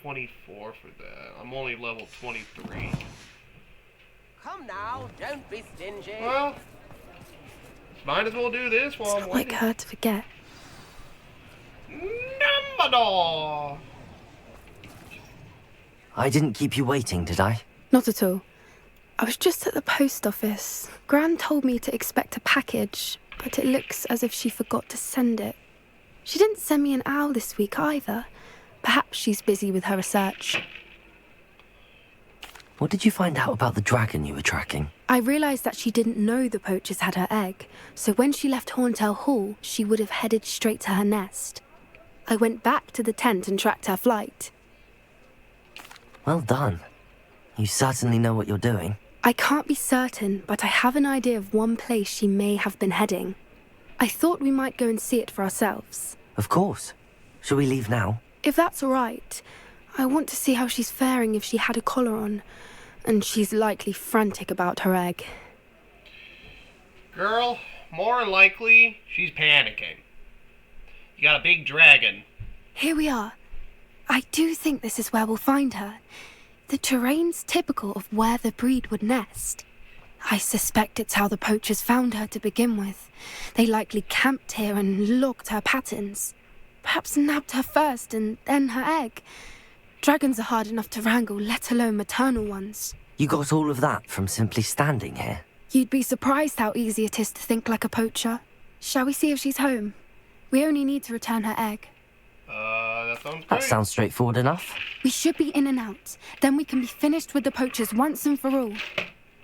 Speaker 1: 24 for that. I'm only level 23.
Speaker 19: Come now, don't be stingy.
Speaker 1: Well, Might as well do this while I'm
Speaker 14: Like
Speaker 1: waiting.
Speaker 14: her to forget.
Speaker 1: Dumbledore!
Speaker 2: I didn't keep you waiting, did I?
Speaker 14: Not at all. I was just at the post office. Gran told me to expect a package, but it looks as if she forgot to send it. She didn't send me an owl this week either. Perhaps she's busy with her research.
Speaker 2: What did you find out about the dragon you were tracking?
Speaker 14: I realised that she didn't know the poachers had her egg, so when she left Horntail Hall, she would have headed straight to her nest. I went back to the tent and tracked her flight.
Speaker 2: Well done. You certainly know what you're doing.
Speaker 14: I can't be certain, but I have an idea of one place she may have been heading. I thought we might go and see it for ourselves.
Speaker 2: Of course. Shall we leave now?
Speaker 14: If that's all right, I want to see how she's faring if she had a collar on, and she's likely frantic about her egg.
Speaker 1: Girl, more than likely, she's panicking. You got a big dragon.
Speaker 14: Here we are. I do think this is where we'll find her. The terrain's typical of where the breed would nest. I suspect it's how the poachers found her to begin with. They likely camped here and logged her patterns. Perhaps nabbed her first and then her egg. Dragons are hard enough to wrangle, let alone maternal ones.
Speaker 2: You got all of that from simply standing here?
Speaker 14: You'd be surprised how easy it is to think like a poacher. Shall we see if she's home? We only need to return her egg.
Speaker 1: That sounds great.
Speaker 2: That sounds straightforward enough.
Speaker 14: We should be in and out. Then we can be finished with the poachers once and for all.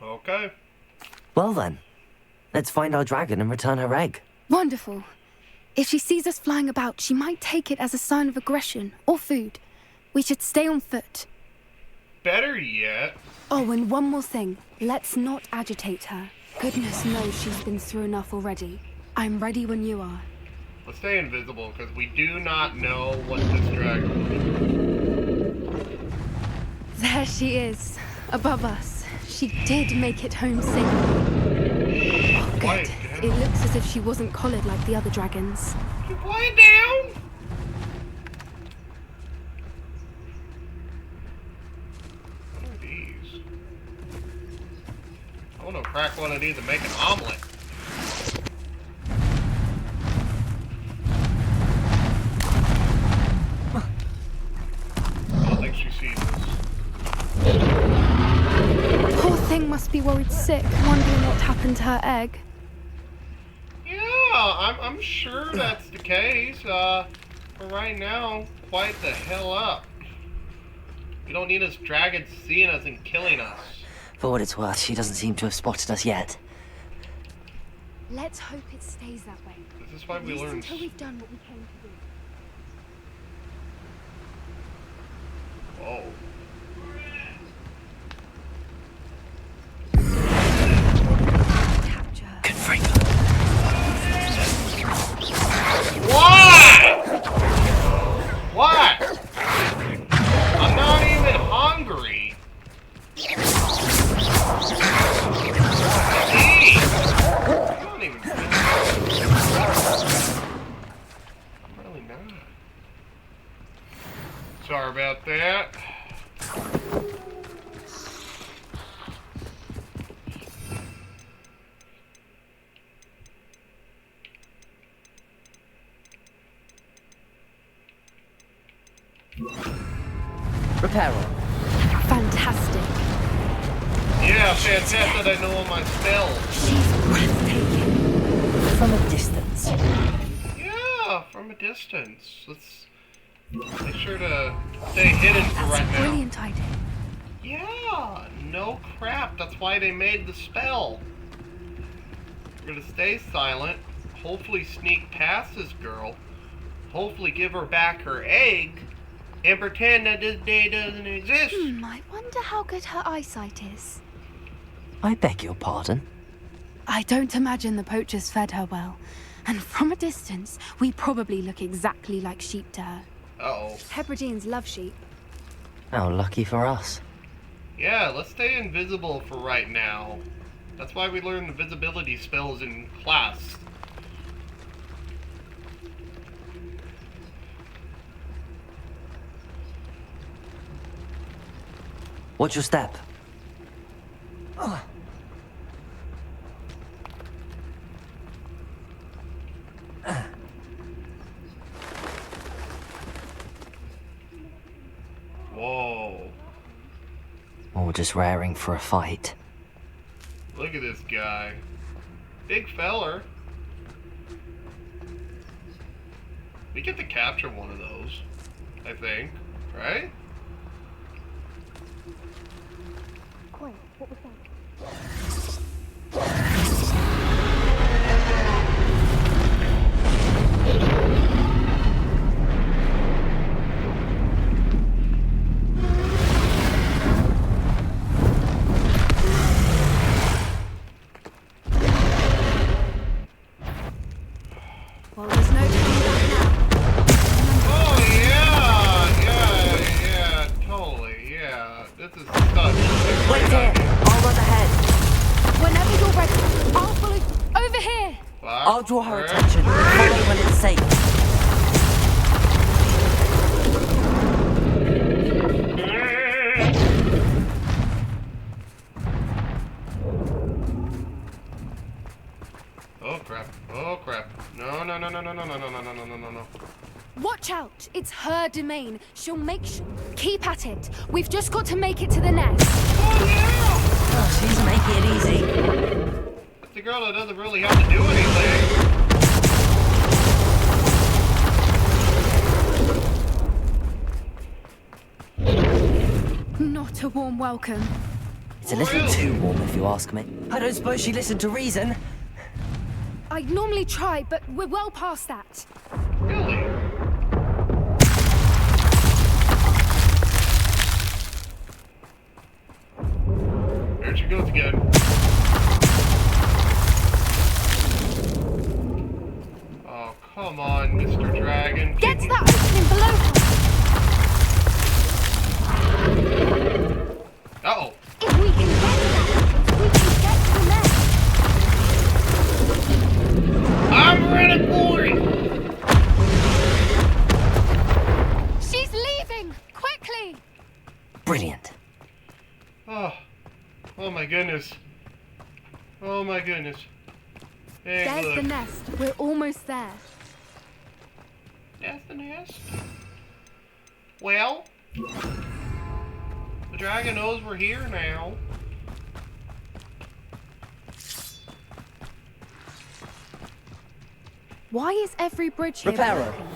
Speaker 1: Okay.
Speaker 2: Well then, let's find our dragon and return her egg.
Speaker 14: Wonderful. If she sees us flying about, she might take it as a sign of aggression or food. We should stay on foot.
Speaker 1: Better yet.
Speaker 14: Oh, and one more thing. Let's not agitate her. Goodness knows she's been through enough already. I'm ready when you are.
Speaker 1: Let's stay invisible, because we do not know what this dragon will be.
Speaker 14: There she is, above us. She did make it home safely. Oh, good. It looks as if she wasn't collared like the other dragons.
Speaker 1: Quiet down! What are these? I want to crack one of these and make an omelet. I don't think she sees us.
Speaker 14: Poor thing must be worried sick, wondering what happened to her egg.
Speaker 1: Yeah, I'm sure that's the case. For right now, quiet the hell up. We don't need this dragon seeing us and killing us.
Speaker 2: For what it's worth, she doesn't seem to have spotted us yet.
Speaker 14: Let's hope it stays that way.
Speaker 1: This is why we learn.
Speaker 14: Until we've done what we came to do.
Speaker 1: Whoa. What? What? I'm not even hungry. Eat. I'm not even I'm really not. Sorry about that.
Speaker 2: Reparo.
Speaker 14: Fantastic.
Speaker 1: Yeah, fantastic. I know all my spells.
Speaker 14: She's breathtaking.
Speaker 2: From a distance.
Speaker 1: Yeah, from a distance. Let's make sure to stay hidden for right now.
Speaker 14: Brilliant idea.
Speaker 1: Yeah, no crap. That's why they made the spell. We're gonna stay silent. Hopefully sneak past this girl. Hopefully give her back her egg. And pretend that this day doesn't exist.
Speaker 14: I wonder how good her eyesight is.
Speaker 2: I beg your pardon?
Speaker 14: I don't imagine the poachers fed her well. And from a distance, we probably look exactly like sheep to her.
Speaker 1: Uh-oh.
Speaker 14: Hebrideans love sheep.
Speaker 2: How lucky for us.
Speaker 1: Yeah, let's stay invisible for right now. That's why we learn the visibility spells in class.
Speaker 2: Watch your step. Or just raring for a fight.
Speaker 1: Look at this guy. Big feller. We get to capture one of those, I think. Right?
Speaker 5: Quiet, what was that?
Speaker 14: Well, there's no turning back now.
Speaker 1: Oh yeah, totally, yeah. This is such a
Speaker 4: Wait here. I'll run ahead.
Speaker 14: Whenever you're ready, I'll follow. Over here.
Speaker 2: I'll draw her attention. Follow when it's safe.
Speaker 1: Oh crap. Oh crap. No.
Speaker 14: Watch out! It's her domain. She'll make sure. Keep at it. We've just got to make it to the nest.
Speaker 2: Oh, she's making it easy.
Speaker 1: It's the girl that doesn't really have to do anything.
Speaker 14: Not a warm welcome.
Speaker 2: It's a little too warm, if you ask me. I don't suppose she listened to reason.
Speaker 14: I normally try, but we're well past that.
Speaker 1: Really? There she goes again. Oh, come on, Mr. Dragon.
Speaker 14: Get to that opening below her!
Speaker 1: Uh-oh.
Speaker 14: If we can get to that entrance, we can get to the nest!
Speaker 1: I'm ready for it!
Speaker 14: She's leaving! Quickly!
Speaker 2: Brilliant.
Speaker 1: Oh my goodness. Oh my goodness. Hey,
Speaker 14: There's
Speaker 1: look.
Speaker 14: the nest. We're almost there.
Speaker 1: That's the nest. Well, the dragon knows we're here now.
Speaker 14: Why is every bridge here
Speaker 2: Reparo.
Speaker 14: broken?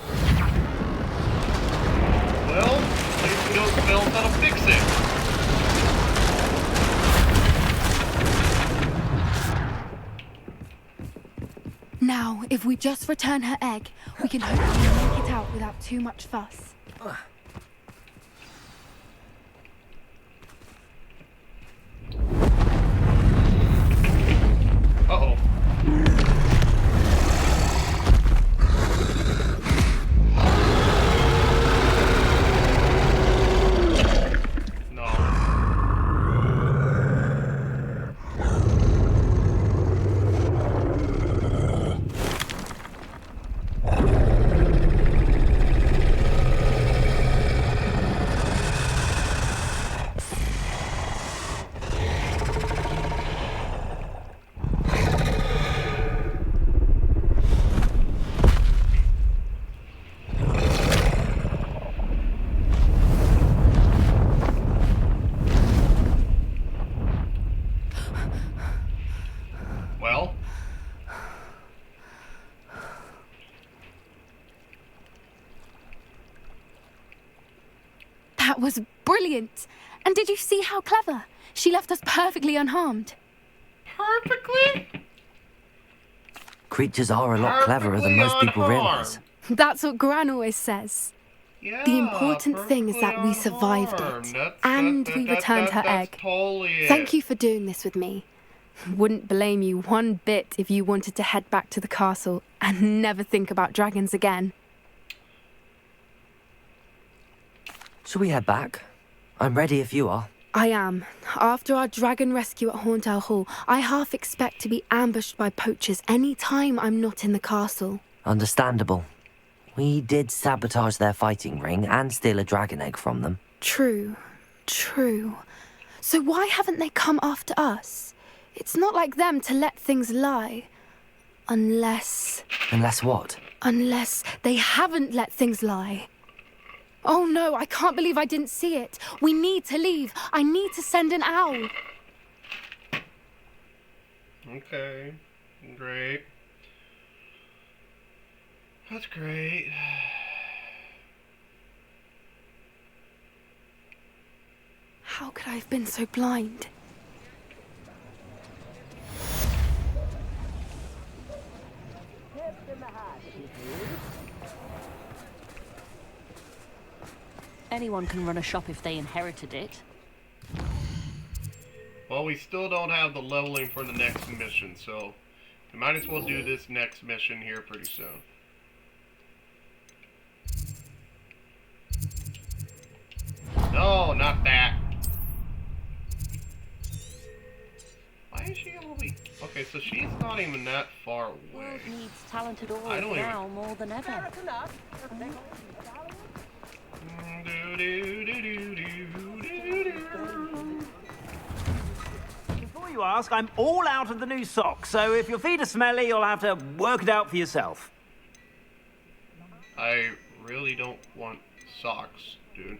Speaker 1: Well, at least we don't spell how to fix it.
Speaker 14: Now, if we just return her egg, we can hopefully make it out without too much fuss.
Speaker 1: Uh-oh. Well?
Speaker 14: That was brilliant! And did you see how clever? She left us perfectly unharmed.
Speaker 1: Perfectly?
Speaker 2: Creatures are a lot cleverer than most people realize.
Speaker 14: That's what Gran always says.
Speaker 1: Yeah,
Speaker 14: The important thing is that we survived it, and we returned her egg.
Speaker 1: Totally
Speaker 14: Thank you for doing this with me. Wouldn't blame you one bit if you wanted to head back to the castle and never think about dragons again.
Speaker 2: Shall we head back? I'm ready if you are.
Speaker 14: I am. After our dragon rescue at Hauntel Hall, I half expect to be ambushed by poachers any time I'm not in the castle.
Speaker 2: Understandable. We did sabotage their fighting ring and steal a dragon egg from them.
Speaker 14: True. So why haven't they come after us? It's not like them to let things lie. Unless
Speaker 2: Unless what?
Speaker 14: they haven't let things lie. Oh no, I can't believe I didn't see it. We need to leave. I need to send an owl.
Speaker 1: Okay. Great. That's great.
Speaker 14: How could I have been so blind?
Speaker 19: Anyone can run a shop if they inherited it.
Speaker 1: Well, we still don't have the leveling for the next mission, so we might as well do this next mission here pretty soon. No, not that. Why is she a little bit... Okay, so she's not even that far away.
Speaker 19: The world needs talented
Speaker 1: I
Speaker 19: orcs
Speaker 1: don't
Speaker 19: now more than ever.
Speaker 3: Before you ask, I'm all out of the new socks, so if your feet are smelly, you'll have to work it out for yourself.
Speaker 1: I really don't want socks, dude.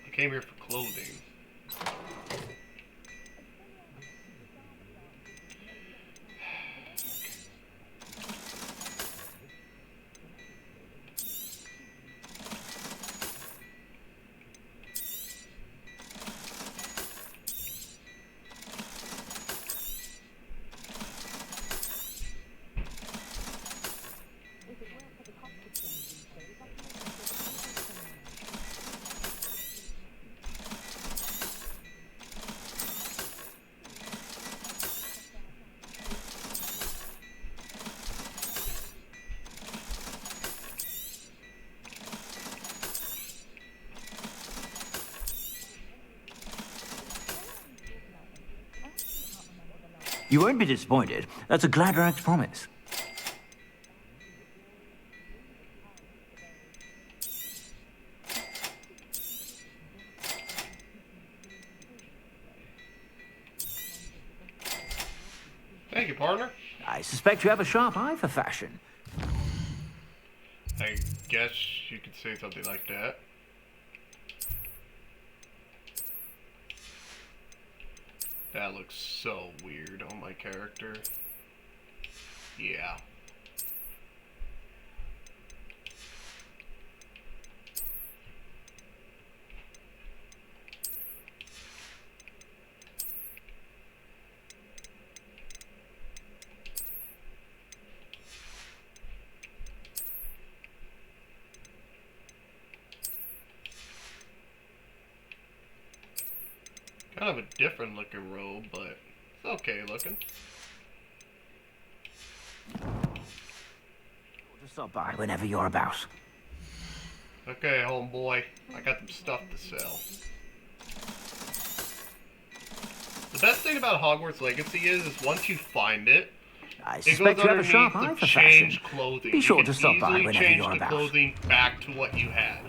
Speaker 1: I came here for clothing.
Speaker 3: You won't be disappointed. That's a Gladrax promise.
Speaker 1: Thank you, partner.
Speaker 3: I suspect you have a sharp eye for fashion.
Speaker 1: I guess you could say something like that. That looks so weird on my character. Yeah. Kind of a different looking robe, but it's okay looking.
Speaker 3: Just stop by whenever you're about.
Speaker 1: Okay, homeboy. I got some stuff to sell. The best thing about Hogwarts Legacy is once you find it,
Speaker 3: I
Speaker 1: it
Speaker 3: suspect
Speaker 1: goes
Speaker 3: you have a sharp eye
Speaker 1: underneath
Speaker 3: for
Speaker 1: the
Speaker 3: fashion.
Speaker 1: change clothing.
Speaker 3: Be sure
Speaker 1: You
Speaker 3: to
Speaker 1: can
Speaker 3: stop by
Speaker 1: easily
Speaker 3: whenever
Speaker 1: change
Speaker 3: you're
Speaker 1: the
Speaker 3: about.
Speaker 1: clothing back to what you had.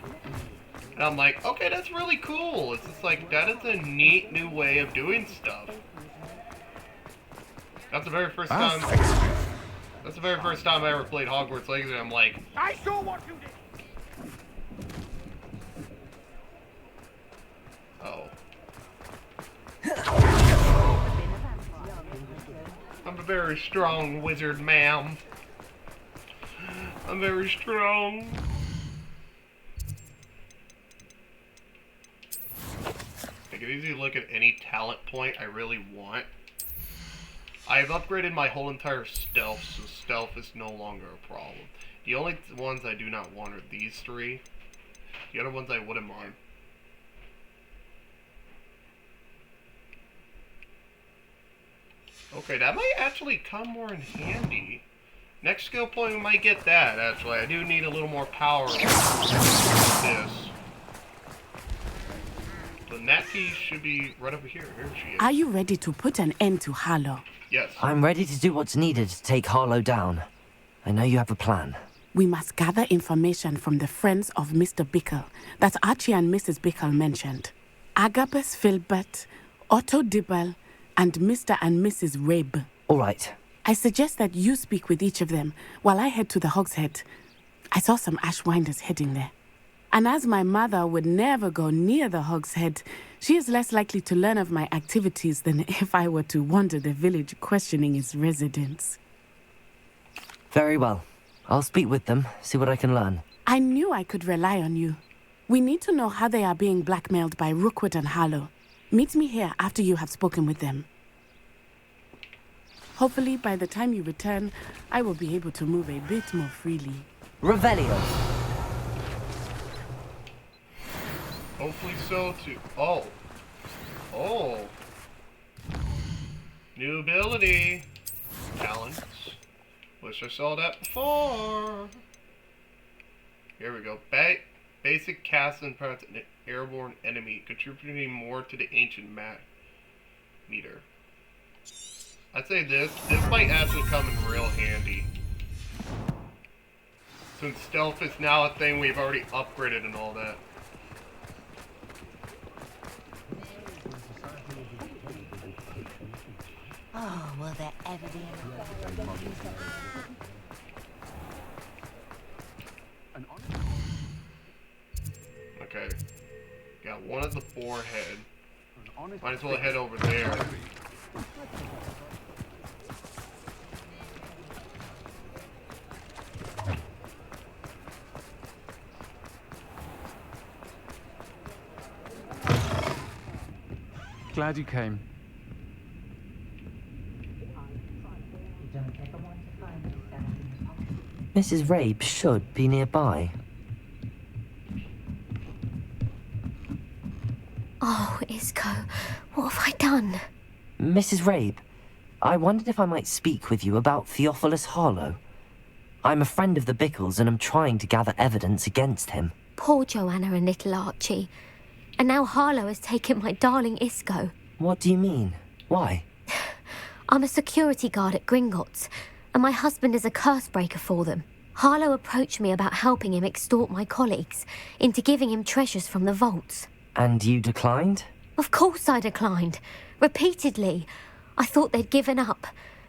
Speaker 1: And I'm like, okay, that's really cool. It's just like, that is a neat new way of doing stuff. That's the very first time. That's the very first time I ever played Hogwarts Legacy. I'm like,
Speaker 15: I saw what you did.
Speaker 1: oh. I'm a very strong wizard, ma'am. I'm very strong. I can easily look at any talent point I really want. I have upgraded my whole entire stealth, so stealth is no longer a problem. The only ones I do not want are these three. The other ones I wouldn't mind. Okay, that might actually come more in handy. Next skill point, we might get that, actually. I do need a little more power with this. The Natty should be right over here. Here she is.
Speaker 13: Are you ready to put an end to Harlow?
Speaker 1: Yes.
Speaker 2: I'm ready to do what's needed to take Harlow down. I know you have a plan.
Speaker 13: We must gather information from the friends of Mr. Bickle that Archie and Mrs. Bickle mentioned. Agabus Filbert, Otto Dibble, and Mr. and Mrs. Rabe.
Speaker 2: All right.
Speaker 13: I suggest that you speak with each of them while I head to the Hogshead. I saw some Ashwinders heading there. And as my mother would never go near the Hog's Head, she is less likely to learn of my activities than if I were to wander the village questioning its residents.
Speaker 2: Very well. I'll speak with them, see what I can learn.
Speaker 13: I knew I could rely on you. We need to know how they are being blackmailed by Rookwood and Harlow. Meet me here after you have spoken with them. Hopefully, by the time you return, I will be able to move a bit more freely.
Speaker 2: Revelio.
Speaker 1: Hopefully so, too. Oh. Oh. New ability. Talents. Wish I saw that before. Here we go. Basic cast and prevents an airborne enemy, contributing more to the ancient meter. I'd say this might actually come in real handy. Since stealth is now a thing we've already upgraded and all that.
Speaker 10: Oh, will there ever be
Speaker 1: Okay. Got one at the forehead. Might as well head over there.
Speaker 15: Glad you came.
Speaker 2: Mrs. Rabe should be nearby.
Speaker 5: Oh, Isco, what have I done?
Speaker 2: Mrs. Rabe, I wondered if I might speak with you about Theophilus Harlow. I'm a friend of the Bickles and I'm trying to gather evidence against him.
Speaker 5: Poor Joanna and little Archie. And now Harlow has taken my darling Isco.
Speaker 2: What do you mean? Why?
Speaker 5: I'm a security guard at Gringotts, and my husband is a curse breaker for them. Harlow approached me about helping him extort my colleagues into giving him treasures from the vaults.
Speaker 2: And you declined?
Speaker 5: Of course I declined. Repeatedly. I thought they'd given up,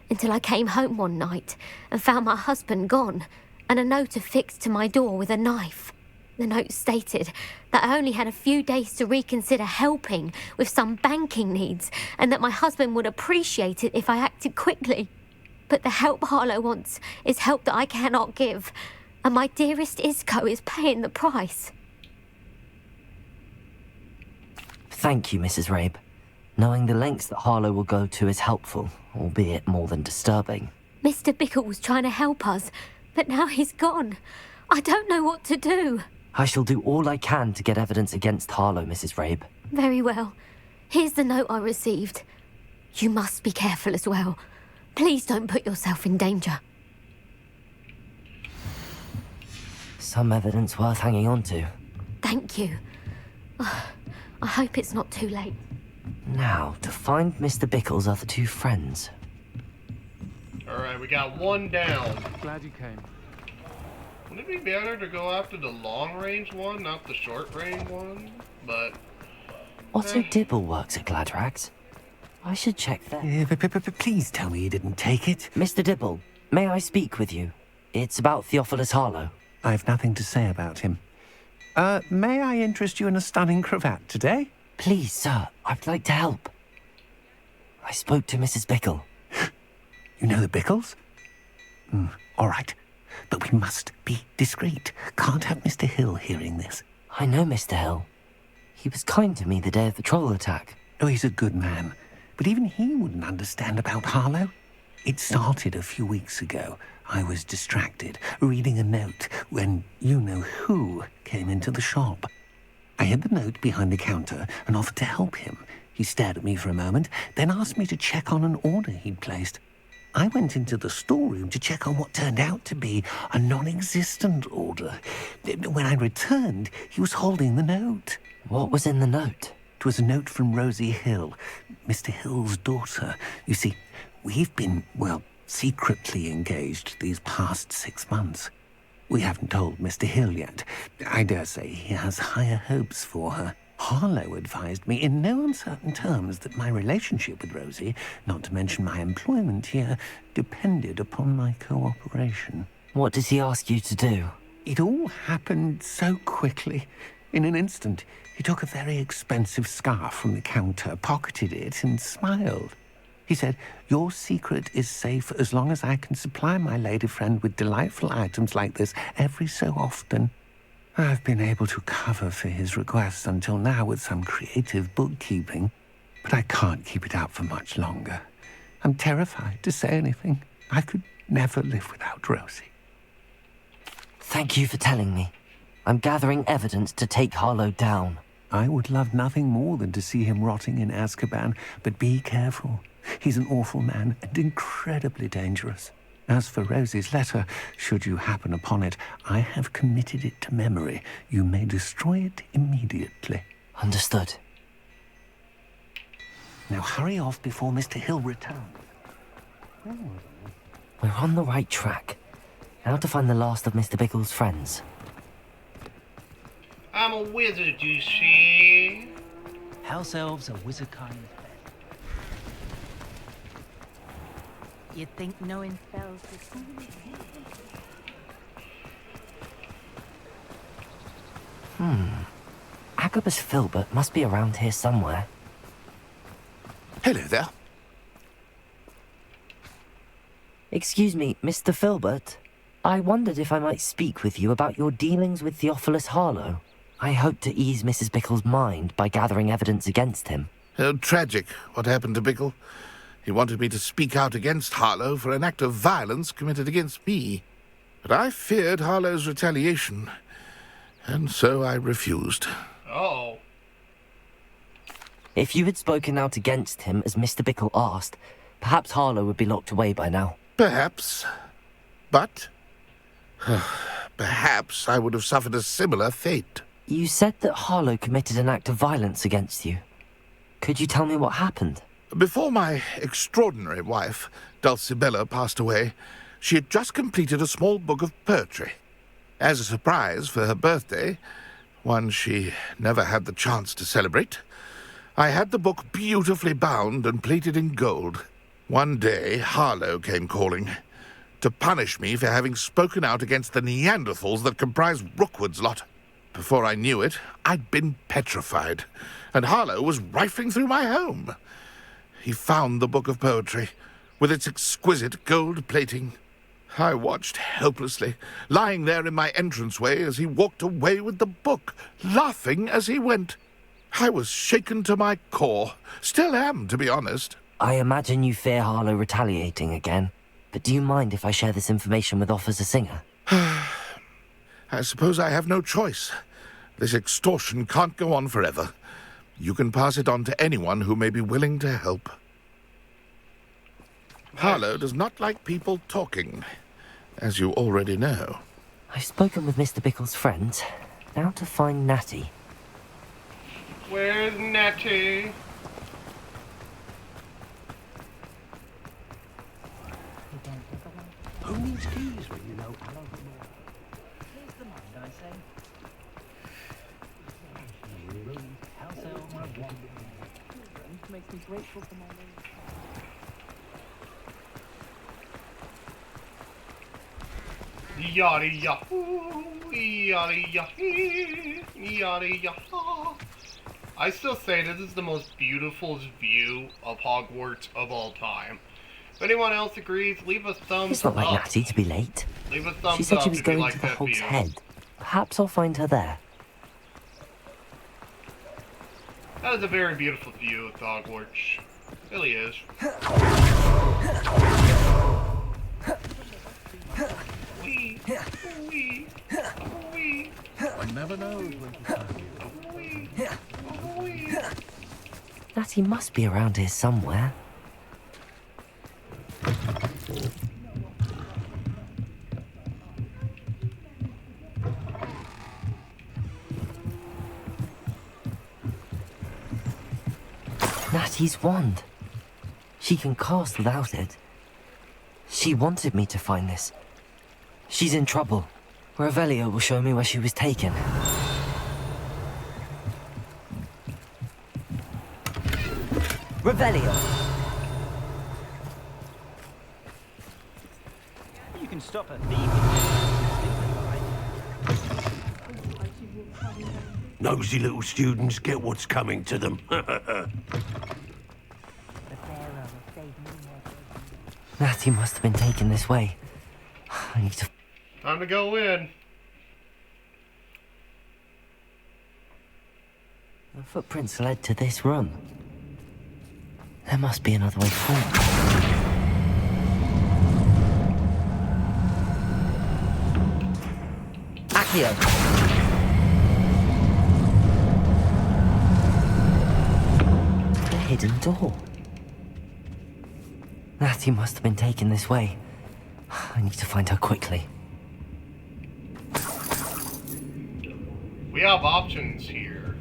Speaker 5: until I came home one night and found my husband gone, and a note affixed to my door with a knife. The note stated that I only had a few days to reconsider helping with some banking needs, and that my husband would appreciate it if I acted quickly. But the help Harlow wants is help that I cannot give, and my dearest Isco is paying the price.
Speaker 2: Thank you, Mrs. Rabe. Knowing the lengths that Harlow will go to is helpful, albeit more than disturbing.
Speaker 5: Mr. Bickle was trying to help us, but now he's gone. I don't know what to do.
Speaker 2: I shall do all I can to get evidence against Harlow, Mrs. Rabe.
Speaker 5: Very well. Here's the note I received. You must be careful as well. Please don't put yourself in danger.
Speaker 2: Some evidence worth hanging on to.
Speaker 5: Thank you. I hope it's not too late.
Speaker 2: Now, to find Mr. Bickle's other two friends.
Speaker 1: Alright, we got one down.
Speaker 15: Glad you came.
Speaker 1: Wouldn't it be better to go after the long-range one, not the short-range one? But...
Speaker 2: Otto Dibble works at Gladrax. I should check that.
Speaker 6: Please tell me you didn't take it.
Speaker 2: Mr. Dibble, may I speak with you? It's about Theophilus Harlow.
Speaker 6: I've nothing to say about him. May I interest you in a stunning cravat today?
Speaker 2: Please, sir, I'd like to help. I spoke to Mrs. Bickle.
Speaker 6: You know the Bickles? All right. But we must be discreet. Can't have Mr. Hill hearing this.
Speaker 2: I know Mr. Hill. He was kind to me the day of the troll attack.
Speaker 6: Oh, he's a good man. But even he wouldn't understand about Harlow. It started a few weeks ago. I was distracted, reading a note, when you-know-who came into the shop. I hid the note behind the counter and offered to help him. He stared at me for a moment, then asked me to check on an order he'd placed. I went into the storeroom to check on what turned out to be a non-existent order. When I returned, he was holding the note.
Speaker 2: What was in the note?
Speaker 6: It was a note from Rosie Hill, Mr. Hill's daughter. You see, we've been, secretly engaged these past 6 months. We haven't told Mr. Hill yet. I dare say he has higher hopes for her. Harlow advised me in no uncertain terms that my relationship with Rosie, not to mention my employment here, depended upon my cooperation.
Speaker 2: What does he ask you to do?
Speaker 6: It all happened so quickly. In an instant, he took a very expensive scarf from the counter, pocketed it, and smiled. He said, "Your secret is safe as long as I can supply my lady friend with delightful items like this every so often." I've been able to cover for his requests until now with some creative bookkeeping, but I can't keep it up for much longer. I'm terrified to say anything. I could never live without Rosie.
Speaker 2: Thank you for telling me. I'm gathering evidence to take Harlow down.
Speaker 6: I would love nothing more than to see him rotting in Azkaban, but be careful. He's an awful man and incredibly dangerous. As for Rosie's letter, should you happen upon it, I have committed it to memory. You may destroy it immediately.
Speaker 2: Understood.
Speaker 6: Now hurry off before Mr. Hill returns.
Speaker 2: We're on the right track. Now to find the last of Mr. Bickle's friends.
Speaker 1: I'm a wizard, you see.
Speaker 3: House elves are wizard kind.
Speaker 16: You'd think knowing spells is...
Speaker 2: Agabus Filbert must be around here somewhere.
Speaker 12: Hello there.
Speaker 2: Excuse me, Mr. Filbert. I wondered if I might speak with you about your dealings with Theophilus Harlow. I hope to ease Mrs. Bickle's mind by gathering evidence against him.
Speaker 12: Tragic, what happened to Bickle. He wanted me to speak out against Harlow for an act of violence committed against me. But I feared Harlow's retaliation, and so I refused.
Speaker 1: Oh.
Speaker 2: If you had spoken out against him as Mr. Bickle asked, perhaps Harlow would be locked away by now.
Speaker 12: Perhaps. But perhaps I would have suffered a similar fate.
Speaker 2: You said that Harlow committed an act of violence against you. Could you tell me what happened?
Speaker 12: Before my extraordinary wife, Dulcibella, passed away, she had just completed a small book of poetry. As a surprise for her birthday, one she never had the chance to celebrate, I had the book beautifully bound and plated in gold. One day, Harlow came calling to punish me for having spoken out against the Neanderthals that comprise Rookwood's lot. Before I knew it, I'd been petrified, and Harlow was rifling through my home. He found the book of poetry, with its exquisite gold plating. I watched helplessly, lying there in my entranceway as he walked away with the book, laughing as he went. I was shaken to my core. Still am, to be honest.
Speaker 2: I imagine you fear Harlow retaliating again. But do you mind if I share this information with Officer Singer?
Speaker 12: I suppose I have no choice. This extortion can't go on forever. You can pass it on to anyone who may be willing to help. Harlow does not like people talking, as you already know.
Speaker 2: I've spoken with Mr. Bickle's friends. Now to find Natty.
Speaker 1: Where's Natty?
Speaker 6: Who needs keys when you know Alan? Here's the mind, I say.
Speaker 16: Makes me grateful for my name.
Speaker 1: Yada yahoo, yada yahoo, yada yahoo. I still say this is the most beautiful view of Hogwarts of all time. If anyone else agrees, leave a thumbs up.
Speaker 2: It's not like Natty to be late.
Speaker 1: Leave a thumbs up.
Speaker 2: She said she was
Speaker 1: if you
Speaker 2: going
Speaker 1: like
Speaker 2: to the
Speaker 1: that
Speaker 2: Hog's
Speaker 1: view.
Speaker 2: Head. Perhaps I'll find her there.
Speaker 1: That is a very beautiful view of Hogwarts. It really is. Wee, wee, wee.
Speaker 6: One never knows when to find you.
Speaker 2: Natty must be around here somewhere. Natty's wand. She can cast without it. She wanted me to find this. She's in trouble. Revelio will show me where she was taken. Revelio!
Speaker 3: You can stop a thief.
Speaker 20: Nosy little students get what's coming to them.
Speaker 2: Natty must have been taken this way. I need to...
Speaker 1: Time to go in.
Speaker 2: The footprints led to this room. There must be another way forward. Accio! The hidden door. Natty must have been taken this way. I need to find her quickly.
Speaker 1: We have options here.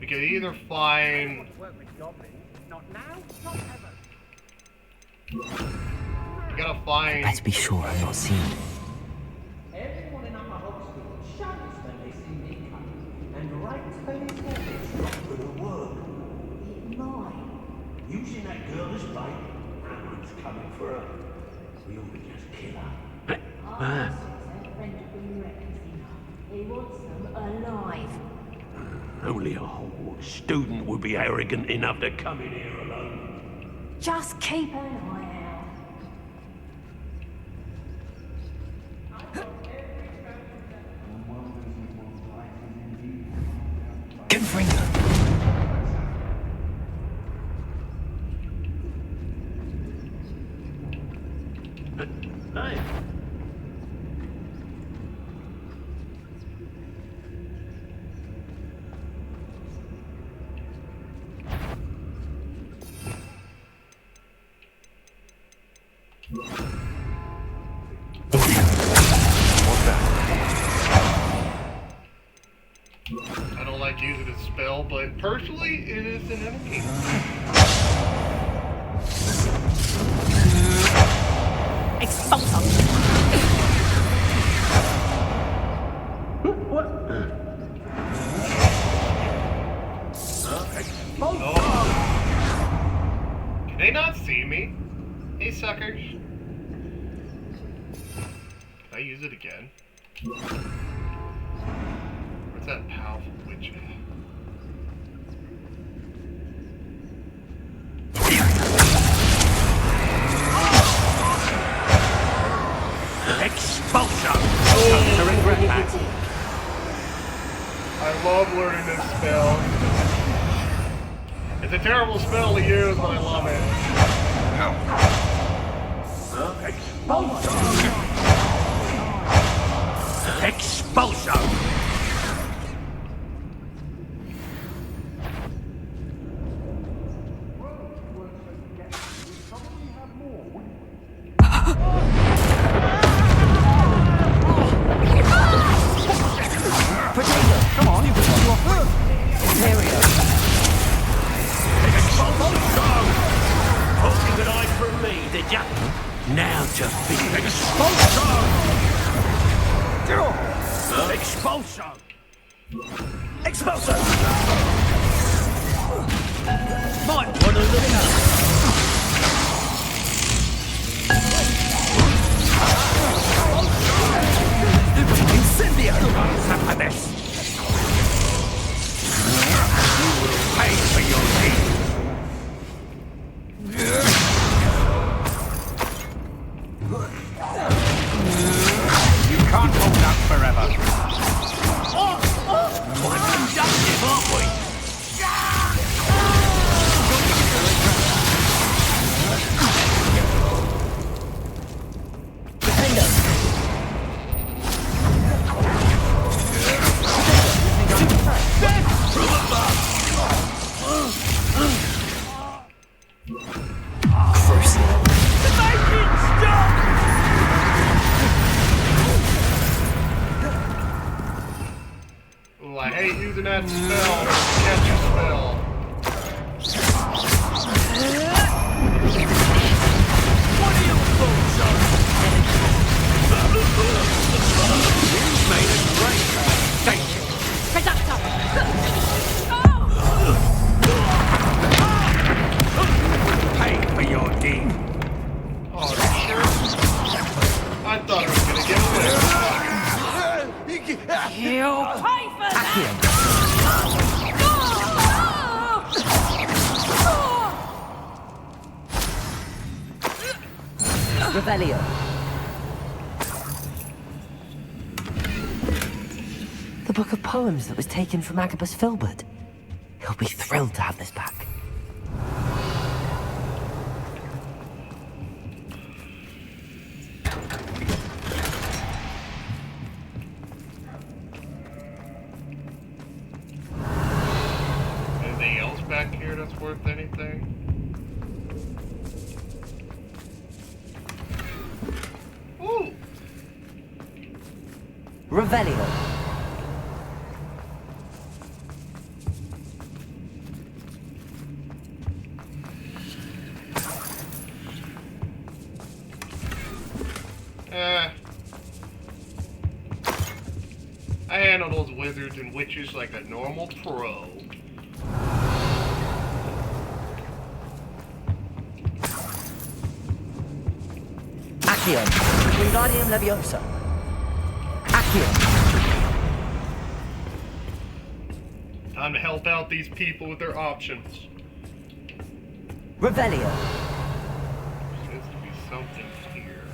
Speaker 1: We could either find... We gotta find...
Speaker 2: Let's be sure I'm not seen.
Speaker 21: Everyone in our hospital shudders when they see me coming, and writes when his head is not gonna work. It might. Using that girl as bait, Hammond's coming for her. We ought to just kill her. He wants them alive. Only a Hogwarts student would be arrogant enough to come in here alone.
Speaker 22: Just keep an eye out.
Speaker 2: Confringo!
Speaker 20: Hey.
Speaker 1: I don't like using a spell, but personally, it is an enemy.
Speaker 22: Expulsor!
Speaker 20: What?
Speaker 1: Can they not see me? Hey, suckers. Can I use it again? Where's that powerful witch at?
Speaker 20: Expulsor!
Speaker 1: I love learning this spell. It's a terrible spell to use, but I love it.
Speaker 20: Expulsor!
Speaker 21: Potato, come on, you can you off her. There we go.
Speaker 20: Hoping an eye from me, did ya? Now to finish. Expulsor! Expulsor! Expulsor! Might want to look up. Incendio! Have this! You will pay for your deed! You can't hold up forever. Quite productive, aren't we?
Speaker 1: Ooh, I hate using that spell. Catch a spell.
Speaker 20: What are your thoughts on? You made a great mistake. Pay for your deed.
Speaker 1: Oh, are you sure? I thought I was gonna get away.
Speaker 14: You'll pay for that!
Speaker 2: Revelio. The book of poems that was taken from Agabus Filbert. He'll be thrilled to have this back.
Speaker 1: Anything else back here that's worth anything? Ooh!
Speaker 2: Revelio.
Speaker 1: I handle those wizards and witches like a normal pro.
Speaker 2: Accio. Wingardium Leviosa. Accio.
Speaker 1: Time to help out these people with their options.
Speaker 2: Revelio.
Speaker 1: Seems to be something here.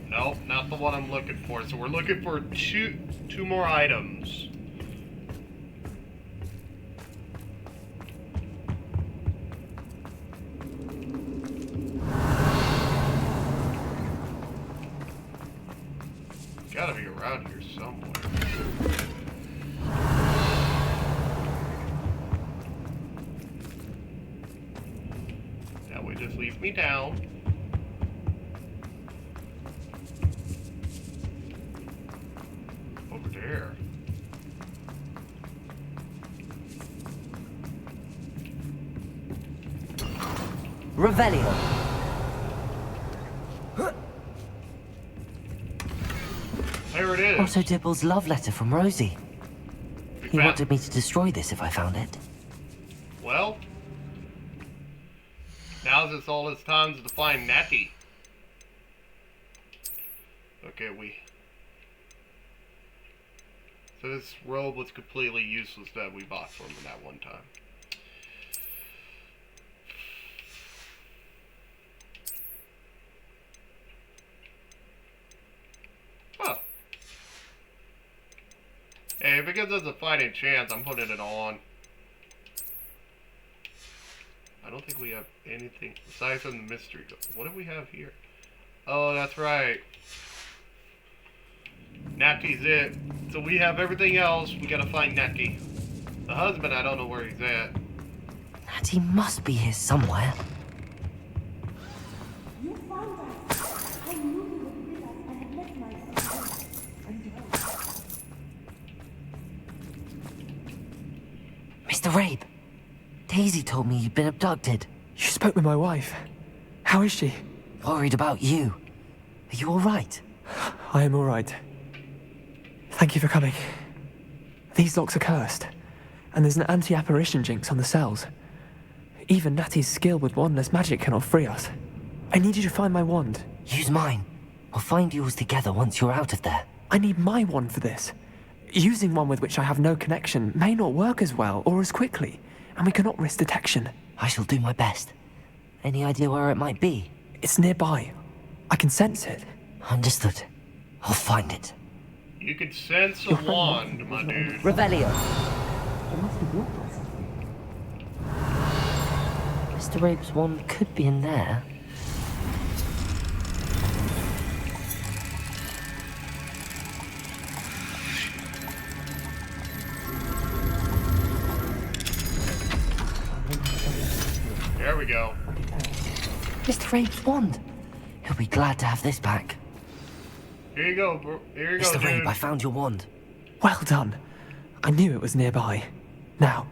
Speaker 1: Nope, not the one I'm looking for. So we're looking for two more items. Gotta be around here somewhere. That way just leads me down. Over there.
Speaker 2: Revelio.
Speaker 1: There it is.
Speaker 2: Otto Dibble's love letter from Rosie. He wanted me to destroy this if I found it.
Speaker 1: Well, now's it's all his time to find Natty. Okay, so this robe was completely useless that we bought from him that one time. Huh. Hey, if it gives us a fighting chance, I'm putting it on. I don't think we have anything aside from the mystery. What do we have here? Oh, that's right. Natty's it. So we have everything else. We gotta find Natty. The husband, I don't know where he's at.
Speaker 2: Natty must be here somewhere.
Speaker 8: You found us. I knew you would be us and had left myself
Speaker 2: Mr. Rabe, Daisy told me you'd been abducted.
Speaker 9: You spoke with my wife. How is she?
Speaker 2: Worried about you. Are you alright?
Speaker 9: I am alright. Thank you for coming. These locks are cursed, and there's an anti-apparition jinx on the cells. Even Natty's skill with wandless magic cannot free us. I need you to find my wand.
Speaker 2: Use mine. We'll find yours together once you're out of there.
Speaker 9: I need my wand for this. Using one with which I have no connection may not work as well or as quickly, and we cannot risk detection.
Speaker 2: I shall do my best. Any idea where it might be?
Speaker 9: It's nearby. I can sense it.
Speaker 2: Understood. I'll find it.
Speaker 1: You can sense a wand, my dude.
Speaker 2: Revelio. Mr. Rabe's wand could be in there.
Speaker 1: There we go.
Speaker 2: Mr. Rabe's wand. He'll be glad to have this back.
Speaker 1: Here you go, bro. Here you go,
Speaker 2: Mr.
Speaker 1: dude.
Speaker 2: Rabe, I found your wand.
Speaker 9: Well done. I knew it was nearby. Now,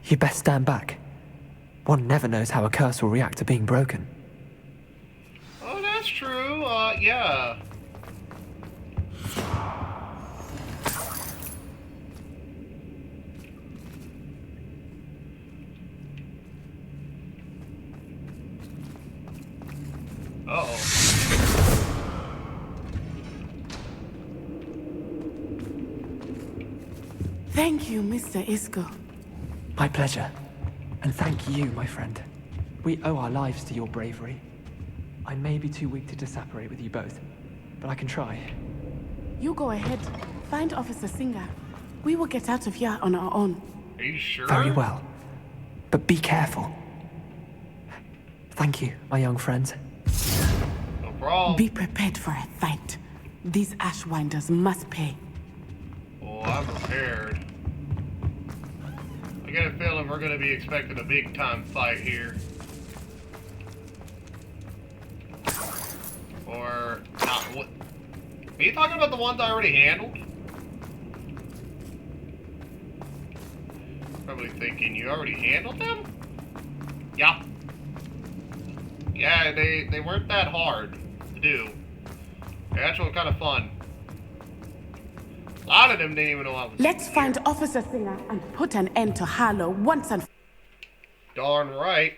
Speaker 9: you best stand back. One never knows how a curse will react to being broken.
Speaker 1: Oh, that's true. Yeah. Uh-oh.
Speaker 13: Thank you, Mr. Isco.
Speaker 9: My pleasure. And thank you, my friend. We owe our lives to your bravery. I may be too weak to disapparate with you both, but I can try.
Speaker 13: You go ahead. Find Officer Singer. We will get out of here on our own.
Speaker 1: Are you sure?
Speaker 9: Very well. But be careful. Thank you, my young friends.
Speaker 1: No problem.
Speaker 13: Be prepared for a fight. These Ashwinders must pay.
Speaker 1: Oh, I'm prepared. I get a feeling we're going to be expecting a big time fight here. Or not. What? Are you talking about the ones I already handled? Probably thinking you already handled them? Yeah. Yeah, they weren't that hard to do. They're actually kind of fun. A lot of them didn't even know I was
Speaker 13: Let's find Officer Singer and put an end to Harlow once and...
Speaker 1: Darn right.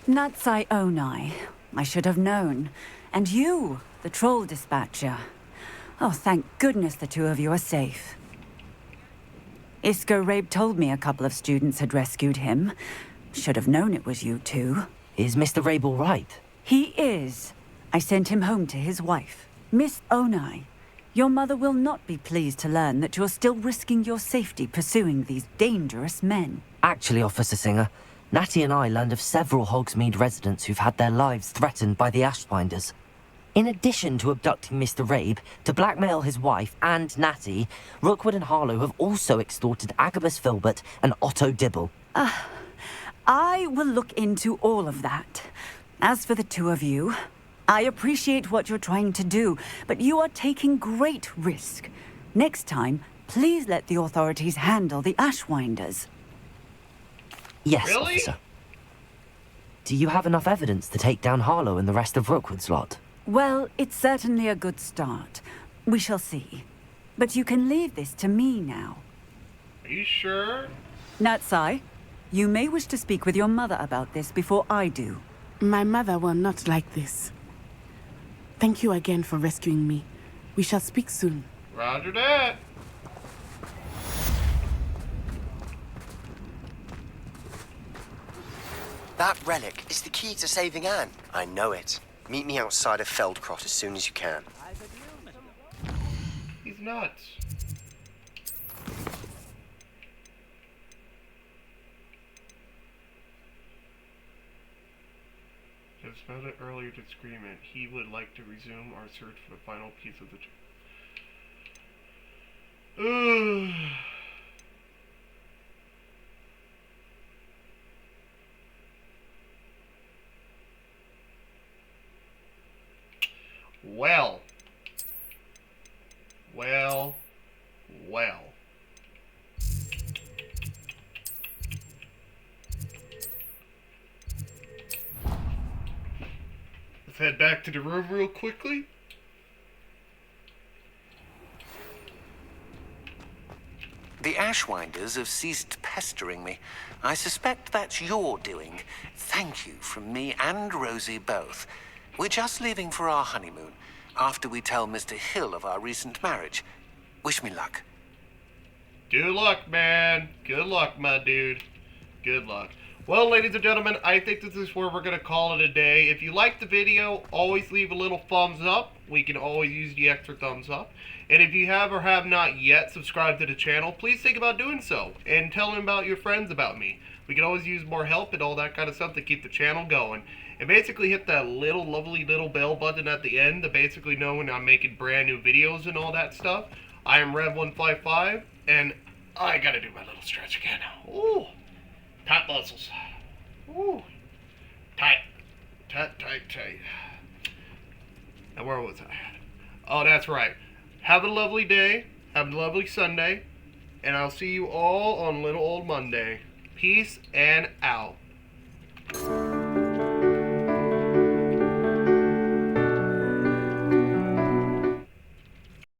Speaker 7: Natsai Onai. I should have known. And you, the troll dispatcher. Oh, thank goodness the two of you are safe. Isco Rabe told me a couple of students had rescued him. Should have known it was you two.
Speaker 2: Is Mr. Rabe all right?
Speaker 7: He is. I sent him home to his wife. Miss Onai, your mother will not be pleased to learn that you're still risking your safety pursuing these dangerous men.
Speaker 2: Actually, Officer Singer, Natty and I learned of several Hogsmeade residents who've had their lives threatened by the Ashwinders. In addition to abducting Mr. Rabe, to blackmail his wife and Natty, Rookwood and Harlow have also extorted Agabus Filbert and Otto Dibble.
Speaker 7: I will look into all of that. As for the two of you, I appreciate what you're trying to do, but you are taking great risk. Next time, please let the authorities handle the Ashwinders.
Speaker 2: Yes,
Speaker 1: Really?
Speaker 2: officer. Do you have enough evidence to take down Harlow and the rest of Rookwood's lot?
Speaker 7: Well, it's certainly a good start. We shall see. But you can leave this to me now.
Speaker 1: Are you sure?
Speaker 7: Natsai, you may wish to speak with your mother about this before I do.
Speaker 13: My mother will not like this. Thank you again for rescuing me. We shall speak soon.
Speaker 1: Roger that.
Speaker 11: That relic is the key to saving Anne. I know it. Meet me outside of Feldcroft as soon as you can.
Speaker 1: He's nuts. I've smelled it earlier disagreement. He would like to resume our search for the final piece of the... Well. Let's head back to the room real quickly.
Speaker 23: The Ashwinders have ceased pestering me. I suspect that's your doing. Thank you from me and Rosie both. We're just leaving for our honeymoon, after we tell Mr. Hill of our recent marriage. Wish me luck.
Speaker 1: Good luck, man. Good luck, my dude. Good luck. Well, ladies and gentlemen, I think this is where we're going to call it a day. If you liked the video, always leave a little thumbs up. We can always use the extra thumbs up. And if you have or have not yet subscribed to the channel, please think about doing so. And tell them about your friends about me. We can always use more help and all that kind of stuff to keep the channel going. And basically hit that little lovely little bell button at the end to basically know when I'm making brand new videos and all that stuff. I am Rev155, and I gotta do my little stretch again. Ooh, tight muscles. Ooh, tight. Now where was I? Oh, that's right. Have a lovely day. Have a lovely Sunday. And I'll see you all on Little Old Monday. Peace and out.